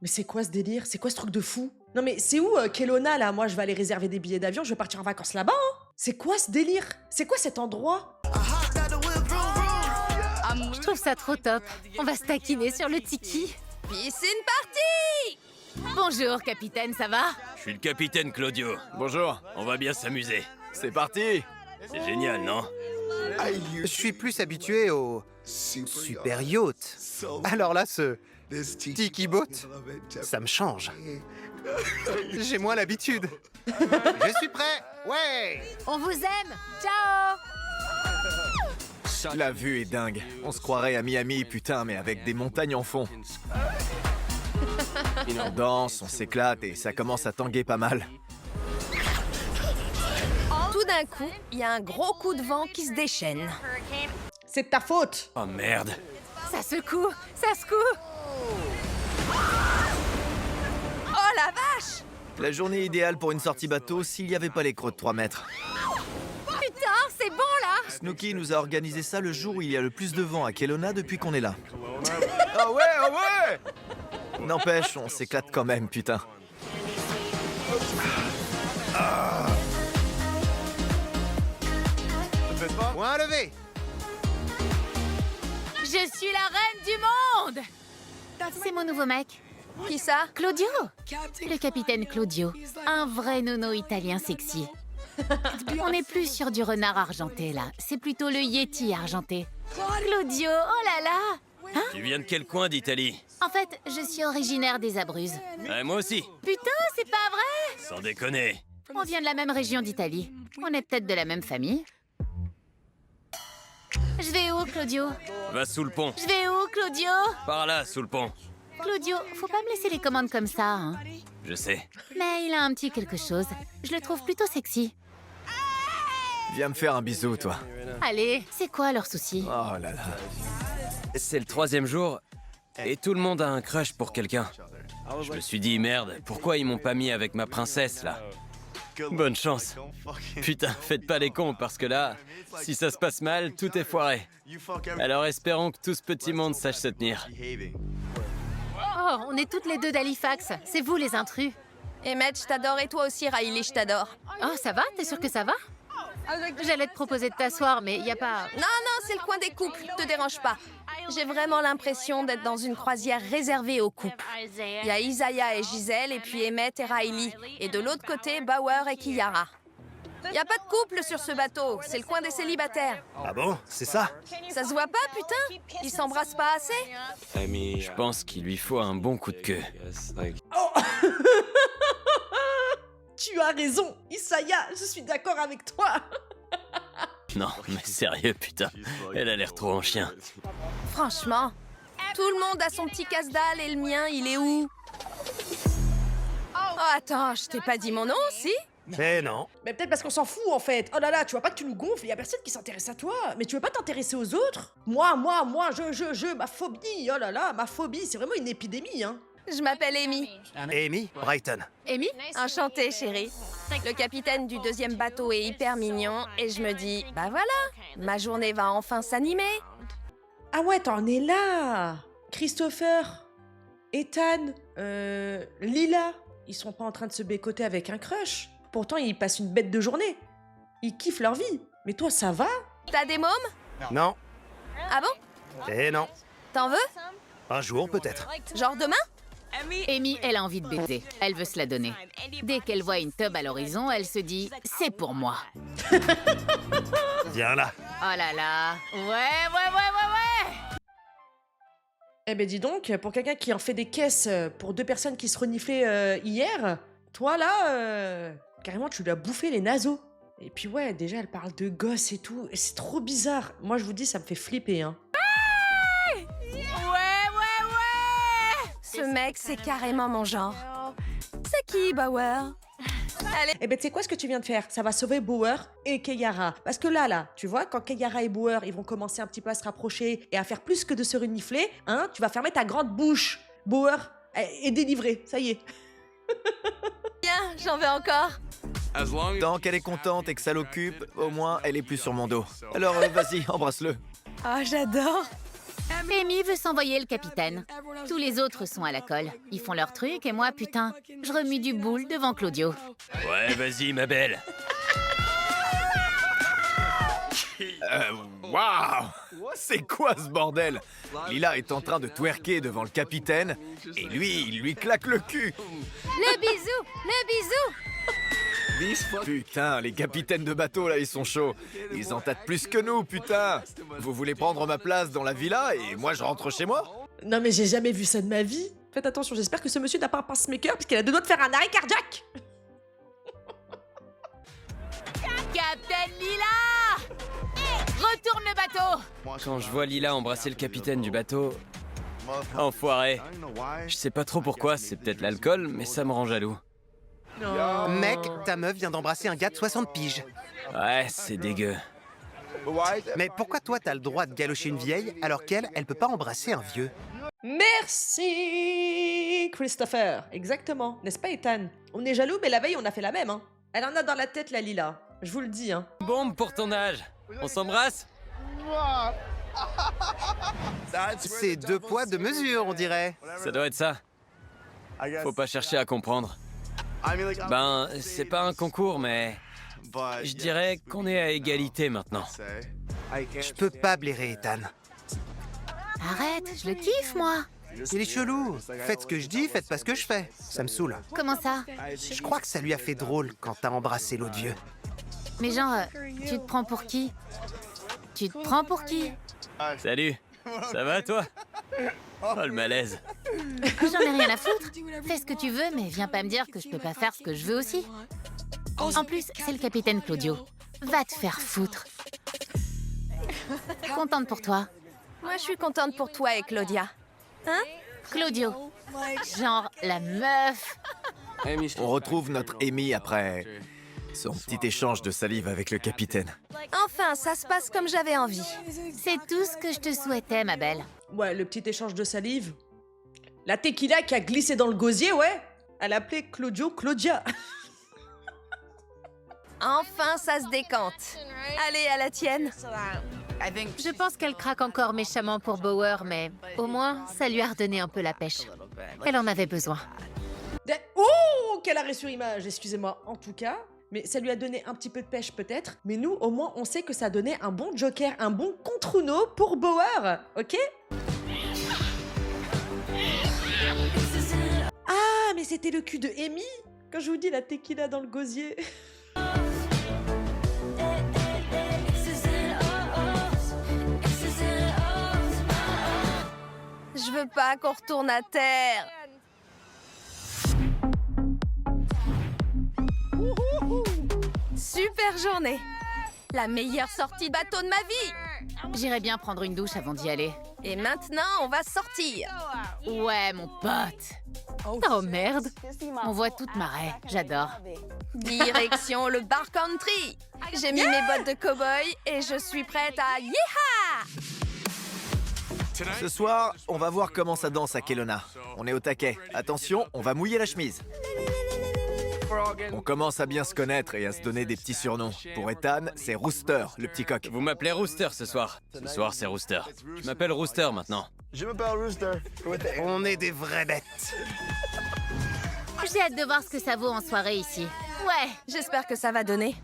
Mais c'est quoi ce délire? C'est quoi ce truc de fou? Non mais c'est où Kelowna là? Moi je vais aller réserver des billets d'avion, je vais partir en vacances là-bas, hein. C'est quoi ce délire? C'est quoi cet endroit? Je trouve ça trop top. On va se taquiner sur le tiki. Piscine party! Bonjour, capitaine, ça va? Je suis le capitaine Claudio. Bonjour, On va bien s'amuser. c'est parti! C'est génial, non? Je suis plus habitué au super yacht. Alors là, ce tiki boat, ça me change. J'ai moins l'habitude. Je suis prêt. Ouais. On vous aime. Ciao. La vue est dingue. On se croirait à Miami, putain, mais avec des montagnes en fond. On danse, on s'éclate et ça commence à tanguer pas mal. Tout d'un coup, il y a un gros coup de vent qui se déchaîne. C'est de ta faute! Oh merde. Ça secoue, ça secoue. Oh la vache! La journée idéale pour une sortie bateau s'il n'y avait pas les creux de 3 mètres. Putain, c'est bon là. Snooki nous a organisé ça le jour où il y a le plus de vent à Kelowna depuis qu'on est là. Oh ouais, oh ouais! N'empêche, on s'éclate quand même, putain. Point levé. je suis la reine du monde. C'est mon nouveau mec, Qui ça? Claudio. Le capitaine Claudio, un vrai nono italien sexy. On n'est plus sur du renard argenté là, c'est plutôt le Yeti argenté. Claudio, oh là là. Tu viens de quel coin d'Italie? En fait, je suis originaire des Abruzzes. Ouais, moi aussi. Putain, c'est pas vrai. Sans déconner. On vient de la même région d'Italie. On est peut-être de la même famille. Je vais où, Claudio? Va sous le pont. Je vais où, Claudio? Par là, sous le pont. Claudio, faut pas me laisser les commandes comme ça, hein. Je sais. Mais il a un petit quelque chose. Je le trouve plutôt sexy. Viens me faire un bisou, toi. Allez, c'est quoi leur souci? Oh là là. C'est le 3e jour et tout le monde a un crush pour quelqu'un. Je me suis dit, merde, pourquoi ils m'ont pas mis avec ma princesse, là? Bonne chance. Putain, faites pas les cons, parce que là, si ça se passe mal, tout est foiré. Alors espérons que tout ce petit monde sache se tenir. Oh, on est toutes les deux d'Halifax. C'est vous les intrus. Emmett, je t'adore et toi aussi, Riley, je t'adore. Oh, ça va? T'es sûr que ça va? J'allais te proposer de t'asseoir, mais y a pas... Non, non, c'est le coin des couples, te dérange pas. J'ai vraiment l'impression d'être dans une croisière réservée aux couples. Il y a Isaiah et Gisèle, et puis Emmett et Riley. Et de l'autre côté, Bauer et Kiara. Il y a pas de couple sur ce bateau, c'est le coin des célibataires. Ah bon? C'est ça? Ça se voit pas, putain? Ils s'embrassent pas assez? Je pense qu'il lui faut un bon coup de queue. Oh Tu as raison, Isaiah, je suis d'accord avec toi. Non, mais sérieux, putain. Elle a l'air trop en chien. Franchement, tout le monde a son petit casse-dalle et le mien, il est où? Oh, attends, je t'ai pas dit mon nom, si? Mais non. Mais peut-être parce qu'on s'en fout en fait. Oh là là, tu vois pas que tu nous gonfles, y a personne qui s'intéresse à toi. Mais tu veux pas t'intéresser aux autres? Moi, ma phobie. Oh là là, ma phobie, c'est vraiment une épidémie, hein. Je m'appelle Amy. Amy, Brighton. Amy? Enchantée, chérie. Le capitaine du deuxième bateau est hyper mignon et je me dis, bah voilà, ma journée va enfin s'animer. Ah ouais, t'en es là. Christopher, Ethan, Lila, ils sont pas en train de se bécoter avec un crush. Pourtant, ils passent une bête de journée. Ils kiffent leur vie. Mais toi, ça va? T'as des mômes? Non. Ah bon? Et non. T'en veux? Un jour peut-être. Genre demain? Amy, elle a envie de baiser. Elle veut se la donner. Dès qu'elle voit une tub à l'horizon, elle se dit « c'est pour moi Viens là. ». Oh là là. Ouais. Eh ben dis donc, pour quelqu'un qui en fait des caisses pour deux personnes qui se reniflaient hier, toi là, carrément tu lui as bouffé les naseaux. Et puis ouais, déjà elle parle de gosses et tout, et c'est trop bizarre. Moi je vous dis, ça me fait flipper, hein. Ce mec, c'est carrément mon genre. C'est qui, Bauer? Allez. Eh ben tu sais quoi ce que tu viens de faire? Ça va sauver Bauer et Keyara. Parce que là, tu vois, quand Keyara et Bauer, ils vont commencer un petit peu à se rapprocher et à faire plus que de se renifler, hein, tu vas fermer ta grande bouche. Bauer est délivré, ça y est. Bien, j'en veux encore. Tant qu'elle est contente et que ça l'occupe, au moins elle est plus sur mon dos. Alors vas-y, embrasse-le. Oh, j'adore. Amy veut s'envoyer le capitaine. Tous les autres sont à la colle. Ils font leur truc et moi, putain, je remue du boule devant Claudio. Ouais, vas-y, ma belle. Waouh! C'est quoi ce bordel? Lila est en train de twerker devant le capitaine et lui, il lui claque le cul. Le bisou, le bisou. Putain, les capitaines de bateau là, ils sont chauds. Ils en tâtent plus que nous, putain. Vous voulez prendre ma place dans la villa et moi je rentre chez moi? Non mais j'ai jamais vu ça de ma vie. Faites attention, j'espère que ce monsieur n'a pas un pacemaker puisqu'il a deux doigts de faire un arrêt cardiaque. Captain Lila! Retourne le bateau! Quand je vois Lila embrasser le capitaine du bateau... Enfoiré. Je sais pas trop pourquoi, c'est peut-être l'alcool, mais ça me rend jaloux. Mec, ta meuf vient d'embrasser un gars de 60 piges. Ouais, c'est dégueu. Mais pourquoi toi t'as le droit de galocher une vieille alors qu'elle, elle peut pas embrasser un vieux? Merci Christopher. Exactement, n'est-ce pas Ethan? On est jaloux mais la veille on a fait la même, hein. Elle en a dans la tête la Lila, je vous le dis, hein. Bombe pour ton âge. On s'embrasse? C'est 2 poids, 2 mesures, on dirait. Ça doit être ça. Faut pas chercher à comprendre. Ben, c'est pas un concours, mais... Je dirais qu'on est à égalité maintenant. Je peux pas blairer Ethan. Arrête, je le kiffe, moi. Il est chelou. Faites ce que je dis, faites pas ce que je fais. Ça me saoule. Comment ça? Je crois que ça lui a fait drôle quand t'as embrassé l'autre vieux. Mais genre, tu te prends pour qui? Tu te prends pour qui? Salut. Ça va, toi? Oh, le malaise. J'en ai rien à foutre. Fais ce que tu veux, mais viens pas me dire que je peux pas faire ce que je veux aussi. En plus, c'est le capitaine Claudio. Va te faire foutre. Contente pour toi. Moi, je suis contente pour toi et Claudia. Hein? Claudio. Genre la meuf. On retrouve notre Amy après son petit échange de salive avec le capitaine. Enfin, ça se passe comme j'avais envie. C'est tout ce que je te souhaitais, ma belle. Ouais, le petit échange de salive. La tequila qui a glissé dans le gosier, ouais. Elle appelait Claudio Claudia. Enfin, ça se décante. Allez, à la tienne. Je pense qu'elle craque encore méchamment pour Bauer, mais au moins, ça lui a redonné un peu la pêche. Elle en avait besoin. Oh, quel arrêt sur image, excusez-moi. En tout cas, mais ça lui a donné un petit peu de pêche peut-être. Mais nous, au moins, on sait que ça a donné un bon joker, un bon contre Uno pour Bauer, ok? Ah, mais c'était le cul de Amy quand je vous dis la tequila dans le gosier. Je veux pas qu'on retourne à terre. Super journée. La meilleure sortie de bateau de ma vie. J'irais bien prendre une douche avant d'y aller. Et maintenant, on va sortir. Ouais, mon pote. Oh merde. On voit toute ma raie. J'adore. Direction le bar country. J'ai mis mes bottes de cow-boy et je suis prête à yeeha! Ce soir, on va voir comment ça danse à Kelowna. On est au taquet. Attention, on va mouiller la chemise. On commence à bien se connaître et à se donner des petits surnoms. Pour Ethan, c'est Rooster, le petit coq. Vous m'appelez Rooster ce soir. Ce soir, c'est Rooster. Je m'appelle Rooster maintenant. Je m'appelle Rooster. On est des vraies bêtes. J'ai hâte de voir ce que ça vaut en soirée ici. Ouais. J'espère que ça va donner.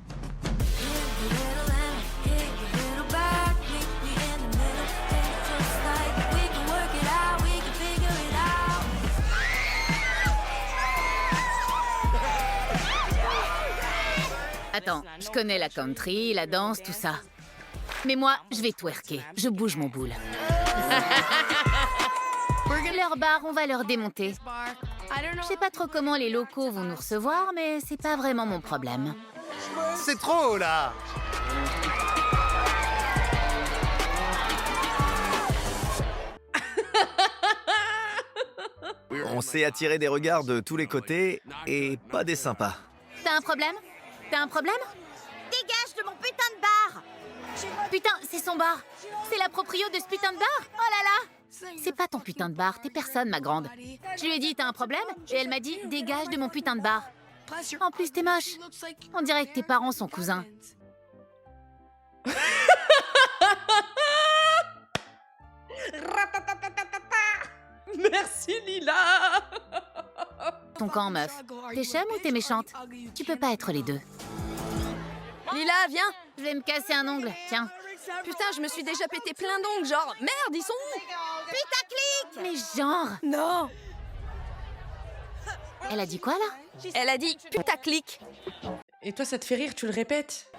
Attends, je connais la country, la danse, tout ça. Mais moi, je vais twerker. Je bouge mon boule. Leur bar, on va leur démonter. Je sais pas trop comment les locaux vont nous recevoir, mais c'est pas vraiment mon problème. C'est trop, là. On s'est attiré des regards de tous les côtés et pas des sympas. T'as un problème? T'as un problème? Dégage de mon putain de bar! Putain, c'est son bar. C'est la proprio de ce putain de bar. Oh là là! C'est pas ton putain de bar, t'es personne, ma grande. Je lui ai dit, t'as un problème? Et elle m'a dit, dégage de mon putain de bar. En plus, t'es moche. On dirait que tes parents sont cousins. Merci Lila. Ton camp, meuf. T'es chum ou t'es méchante? Tu peux pas être les deux. Lila, viens. Je vais me casser un ongle, tiens. Putain, je me suis déjà pété plein d'ongles, genre, merde, ils sont où? Putaclic! Mais genre! Non. Elle a dit quoi, là? Elle a dit putaclic. Et toi, ça te fait rire, tu le répètes?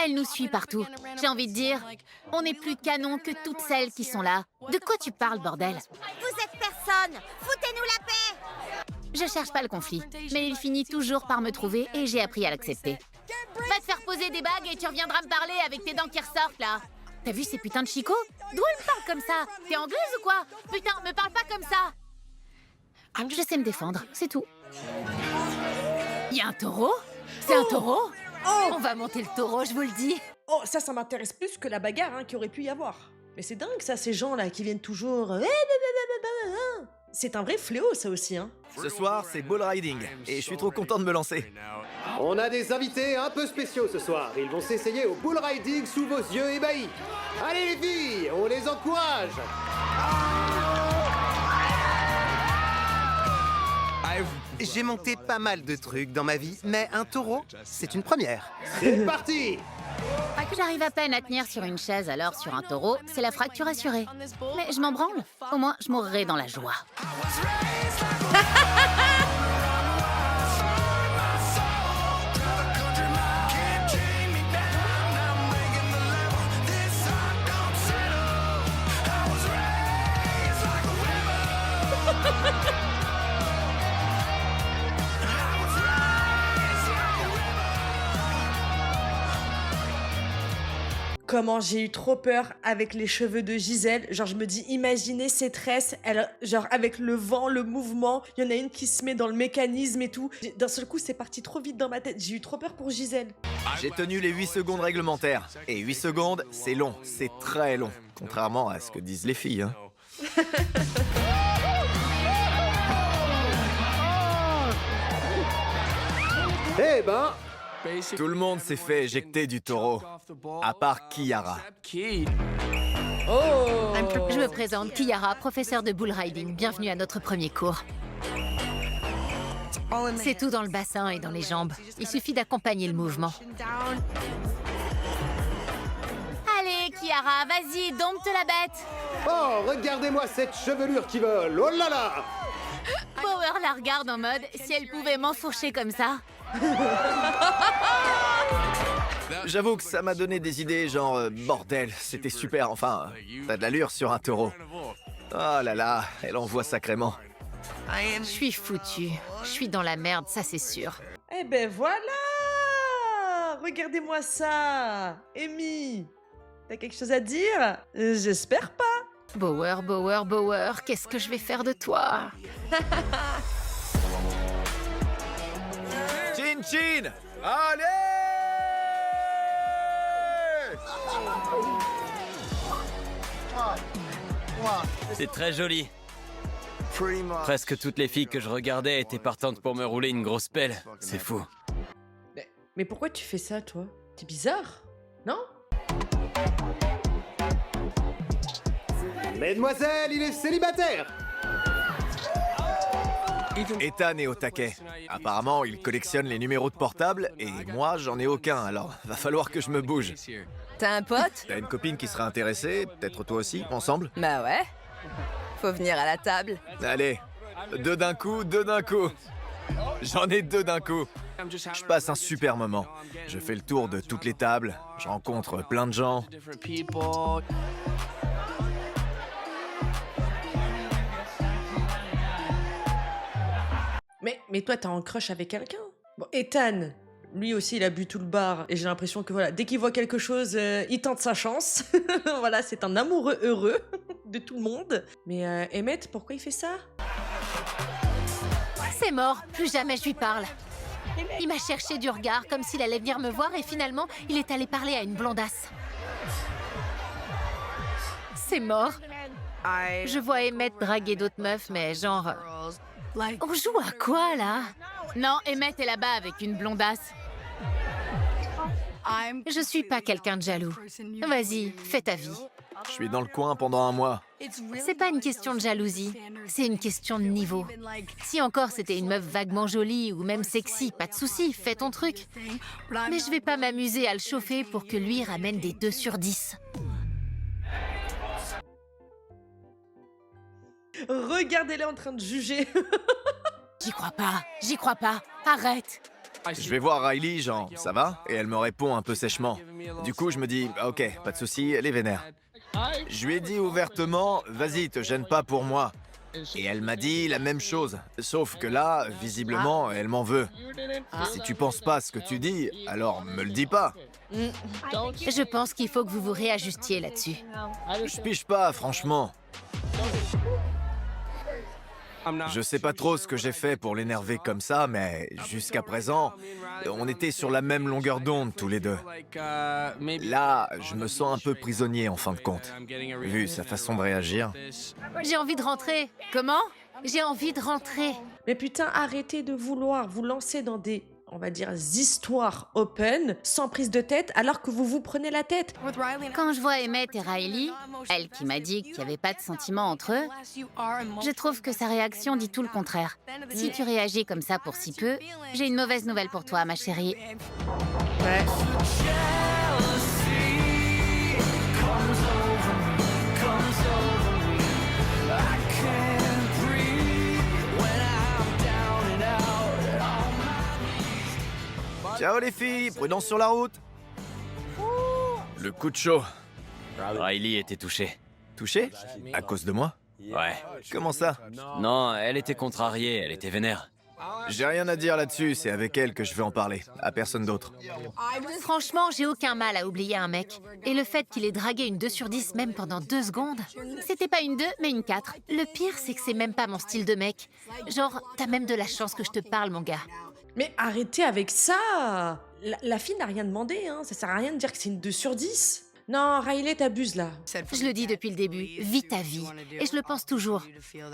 Elle nous suit partout. J'ai envie de dire, on est plus canon que toutes celles qui sont là. De quoi tu parles, bordel? Vous êtes personne! Foutez-nous la paix! Je cherche pas le conflit, mais il finit toujours par me trouver et j'ai appris à l'accepter. Va te faire poser des bagues et tu reviendras me parler avec tes dents qui ressortent, là. T'as vu ces putains de chicots? D'où elle me parle comme ça? T'es anglaise ou quoi? Putain, me parle pas comme ça! Je sais me défendre, c'est tout. Y a un taureau? C'est un taureau? On va monter le taureau, je vous le dis. Oh, ça m'intéresse plus que la bagarre hein, qu'il aurait pu y avoir. Mais c'est dingue ça, ces gens-là qui viennent toujours... C'est un vrai fléau, ça aussi, hein. Ce soir, c'est bull riding et je suis trop content de me lancer. On a des invités un peu spéciaux ce soir. Ils vont s'essayer au bull riding sous vos yeux ébahis. Allez les filles, on les encourage. J'ai monté pas mal de trucs dans ma vie, mais un taureau, c'est une première. C'est parti. J'arrive à peine à tenir sur une chaise, alors sur un taureau, c'est la fracture assurée. Mais je m'en branle. Au moins, je mourrai dans la joie. Comment j'ai eu trop peur avec les cheveux de Gisèle. Genre, je me dis, imaginez ces tresses, elle, genre avec le vent, le mouvement, il y en a une qui se met dans le mécanisme et tout. D'un seul coup, c'est parti trop vite dans ma tête. J'ai eu trop peur pour Gisèle. J'ai tenu les 8 secondes réglementaires. Et 8 secondes, c'est long, c'est très long. Contrairement à ce que disent les filles, hein. Eh ben, Tout le monde s'est fait éjecter du taureau, à part Kiara. Oh! Je me présente, Kiara, professeure de bull riding. Bienvenue à notre premier cours. C'est tout dans le bassin et dans les jambes. Il suffit d'accompagner le mouvement. Allez, Kiara, vas-y, dompte la bête. Oh, regardez-moi cette chevelure qui vole. Oh là là! Bower la regarde en mode si elle pouvait m'enfourcher comme ça. J'avoue que ça m'a donné des idées, genre bordel, c'était super, enfin, t'as de l'allure sur un taureau. Oh là là, elle envoie sacrément. Je suis foutue. Je suis dans la merde, ça c'est sûr. Eh ben voilà! Regardez-moi ça! Amy! T'as quelque chose à dire? J'espère pas! Bower, Bower, Bower, qu'est-ce que je vais faire de toi? Chin Chin! Allez! C'est très joli. Presque toutes les filles que je regardais étaient partantes pour me rouler une grosse pelle. C'est fou. Mais pourquoi tu fais ça, toi? T'es bizarre, non? Mesdemoiselles, il est célibataire! Ethan est au taquet. Apparemment, il collectionne les numéros de portable et moi, j'en ai aucun, alors va falloir que je me bouge. T'as un pote? T'as une copine qui serait intéressée, peut-être toi aussi, ensemble? Bah ouais. Faut venir à la table. Allez, deux d'un coup, deux d'un coup. J'en ai deux d'un coup. Je passe un super moment. Je fais le tour de toutes les tables, je rencontre plein de gens. Mais toi, t'es en crush avec quelqu'un? Bon, Ethan, lui aussi, il a bu tout le bar. Et j'ai l'impression que voilà, dès qu'il voit quelque chose, il tente sa chance. Voilà, c'est un amoureux heureux de tout le monde. Mais Emmett, pourquoi il fait ça? C'est mort, plus jamais je lui parle. Il m'a cherché du regard, comme s'il allait venir me voir, et finalement, il est allé parler à une blondasse. C'est mort. Je vois Emmett draguer d'autres meufs, mais genre... On joue à quoi, là? Non, Emmett est là-bas avec une blondasse. Je suis pas quelqu'un de jaloux. Vas-y, fais ta vie. Je suis dans le coin pendant un mois. C'est pas une question de jalousie, c'est une question de niveau. Si encore c'était une meuf vaguement jolie ou même sexy, pas de souci, fais ton truc. Mais je vais pas m'amuser à le chauffer pour que lui ramène des 2 sur 10. Regardez-les en train de juger. J'y crois pas, arrête. Je vais voir Riley, genre, ça va? Et elle me répond un peu sèchement. Du coup, je me dis, ok, pas de souci, elle est vénère. Je lui ai dit ouvertement, vas-y, te gêne pas pour moi. Et elle m'a dit la même chose, sauf que là, visiblement, elle m'en veut. Si tu penses pas à ce que tu dis, alors me le dis pas. Je pense qu'il faut que vous vous réajustiez là-dessus. Je pige pas, franchement. Je sais pas trop ce que j'ai fait pour l'énerver comme ça, mais jusqu'à présent, on était sur la même longueur d'onde tous les deux. Là, je me sens un peu prisonnier en fin de compte, vu sa façon de réagir. J'ai envie de rentrer. Comment? J'ai envie de rentrer. Mais putain, arrêtez de vouloir vous lancer dans des, on va dire, histoires open, sans prise de tête, alors que vous vous prenez la tête. Quand je vois Emmett et Riley, elle qui m'a dit qu'il n'y avait pas de sentiments entre eux, je trouve que sa réaction dit tout le contraire. Si tu réagis comme ça pour si peu, j'ai une mauvaise nouvelle pour toi, ma chérie. Ouais. Ciao les filles, prudence sur la route. Le coup de chaud. Riley était touchée. Touché? À cause de moi? Ouais. Comment ça? Non, elle était contrariée, elle était vénère. J'ai rien à dire là-dessus, c'est avec elle que je vais en parler, à personne d'autre. Franchement, j'ai aucun mal à oublier un mec. Et le fait qu'il ait dragué une 2 sur 10 même pendant 2 secondes, C'était pas une 2, mais une 4. le pire, c'est que c'est même pas mon style de mec. Genre, t'as même de la chance que je te parle, mon gars. Mais arrêtez avec ça. La fille n'a rien demandé, hein. Ça sert à rien de dire que c'est une 2 sur 10. Non, Riley, t'abuses là. Je le dis depuis le début, vis ta vie. Et je le pense toujours.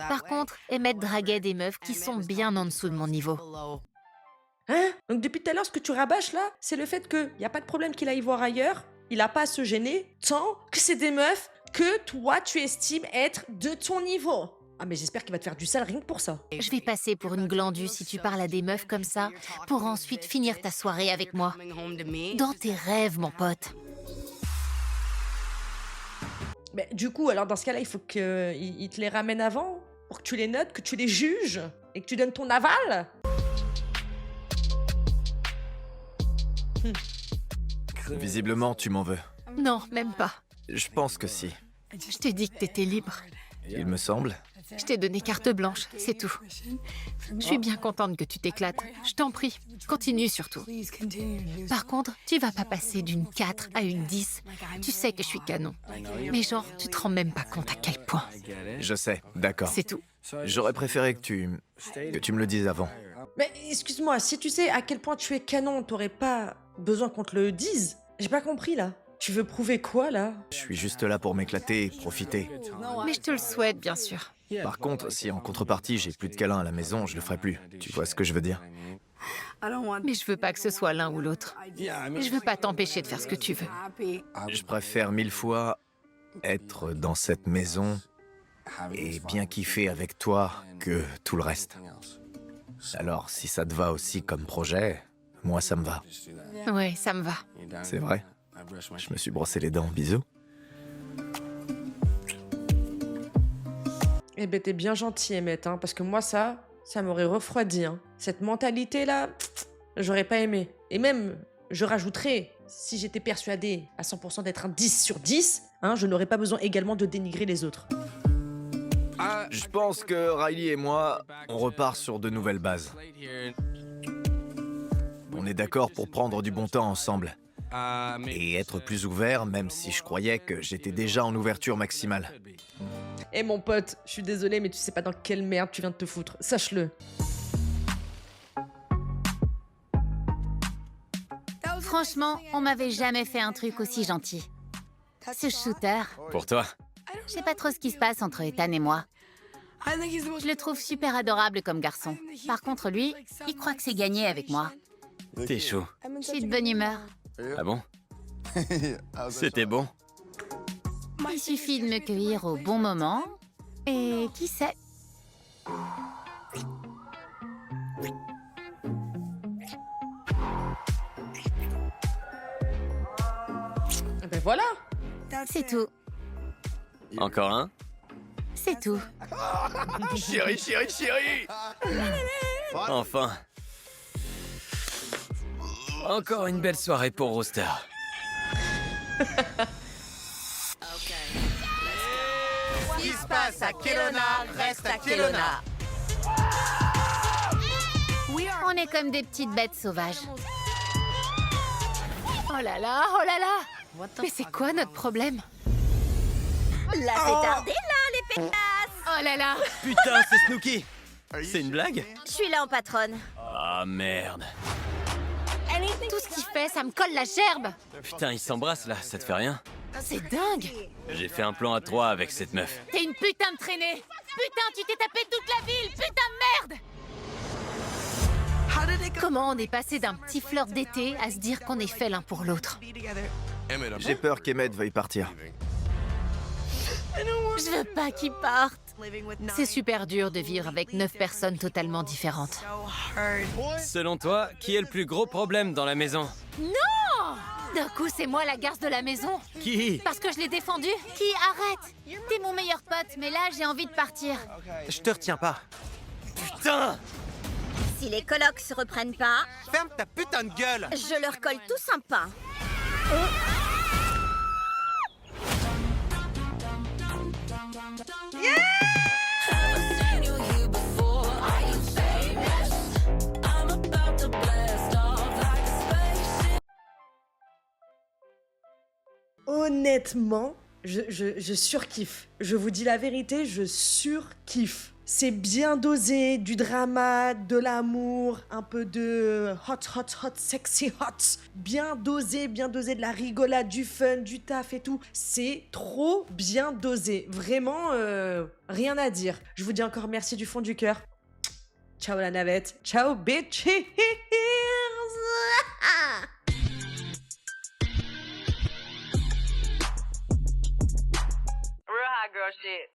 Par contre, Emmett draguait des meufs qui sont bien en dessous de mon niveau. Hein? Donc depuis tout à l'heure, ce que tu rabâches là, c'est le fait qu'il n'y a pas de problème qu'il aille voir ailleurs, il a pas à se gêner, tant que c'est des meufs que toi tu estimes être de ton niveau. Ah mais j'espère qu'il va te faire du sale rien que pour ça. Je vais passer pour une glandue si tu parles à des meufs comme ça, pour ensuite finir ta soirée avec moi. Dans tes rêves, mon pote. Mais du coup, alors dans ce cas-là, il faut qu'il te les ramène avant, pour que tu les notes, que tu les juges, et que tu donnes ton aval. Visiblement, tu m'en veux. Non, même pas. Je pense que si. Je t'ai dit que t'étais libre. Il me semble. Je t'ai donné carte blanche, c'est tout. Je suis bien contente que tu t'éclates. Je t'en prie, continue surtout. Par contre, tu vas pas passer d'une 4 à une 10. Tu sais que je suis canon. Mais genre, tu te rends même pas compte à quel point. Je sais, d'accord. C'est tout. J'aurais préféré que tu me le dises avant. Mais excuse-moi, si tu sais à quel point tu es canon, t'aurais pas besoin qu'on te le dise. J'ai pas compris là. Tu veux prouver quoi là? Je suis juste là pour m'éclater et profiter. Mais je te le souhaite, bien sûr. Par contre, si en contrepartie j'ai plus de câlins à la maison, je le ferai plus. Tu vois ce que je veux dire? Mais je veux pas que ce soit l'un ou l'autre. Je veux pas t'empêcher de faire ce que tu veux. Je préfère 1000 fois être dans cette maison et bien kiffer avec toi que tout le reste. Alors, si ça te va aussi comme projet, moi ça me va. Ouais, ça me va. C'est vrai? Je me suis brossé les dents, bisous. Eh ben t'es bien gentil, Emmett, hein, parce que moi ça m'aurait refroidi. Hein. Cette mentalité-là, j'aurais pas aimé. Et même, je rajouterais, si j'étais persuadée à 100% d'être un 10 sur 10, hein, je n'aurais pas besoin également de dénigrer les autres. Je pense que Riley et moi, on repart sur de nouvelles bases. On est d'accord pour prendre du bon temps ensemble. Et être plus ouvert, même si je croyais que j'étais déjà en ouverture maximale. Eh mon pote, je suis désolée, mais tu sais pas dans quelle merde tu viens de te foutre. Sache-le. Franchement, on m'avait jamais fait un truc aussi gentil. Ce shooter, Pour toi. je sais pas trop ce qui se passe entre Ethan et moi. Je le trouve super adorable comme garçon. Par contre, lui, il croit que c'est gagné avec moi. T'es chaud. Je suis de bonne humeur. Ah bon? C'était bon. Il suffit de me cueillir au bon moment. Et qui sait? Eh ben voilà. C'est tout. Encore un? C'est tout. Chérie, chérie, chérie! Enfin. Encore une belle soirée pour Rooster. Ce qui se passe à Kelowna reste à Kelowna. On est comme des petites bêtes sauvages. Oh là là, oh là là! Mais c'est quoi notre problème? Là, c'est tardé, là, les pétasses! Oh là là! Putain, c'est Snooki! C'est une blague? Je suis là en patronne. Ah merde. Tout ce qu'il fait, ça me colle la gerbe! Putain, ils s'embrassent là, ça te fait rien? C'est dingue! J'ai fait un plan à 3 avec cette meuf. T'es une putain de traînée! Putain, tu t'es tapé toute la ville! Putain de merde! Comment on est passé d'un petit flirt d'été à se dire qu'on est fait l'un pour l'autre? J'ai peur qu'Emmett veuille partir. Je veux pas qu'il parte. C'est super dur de vivre avec 9 personnes totalement différentes. Selon toi, qui est le plus gros problème dans la maison? D'un coup, c'est moi la garce de la maison. Qui? Parce que je l'ai défendu. Qui arrête? T'es mon meilleur pote, mais là, j'ai envie de partir. Je te retiens pas. Putain! Si les colocs se reprennent pas, Ferme ta putain de gueule. je leur colle tous un pain. Honnêtement, je surkiffe. Je vous dis la vérité, je surkiffe. C'est bien dosé, du drama, de l'amour, un peu de hot, sexy hot. Bien dosé, de la rigolade, du fun, du taf et tout. C'est trop bien dosé. Vraiment, rien à dire. Je vous dis encore merci du fond du cœur. Ciao la navette. Ciao bitches. Real hot girl shit.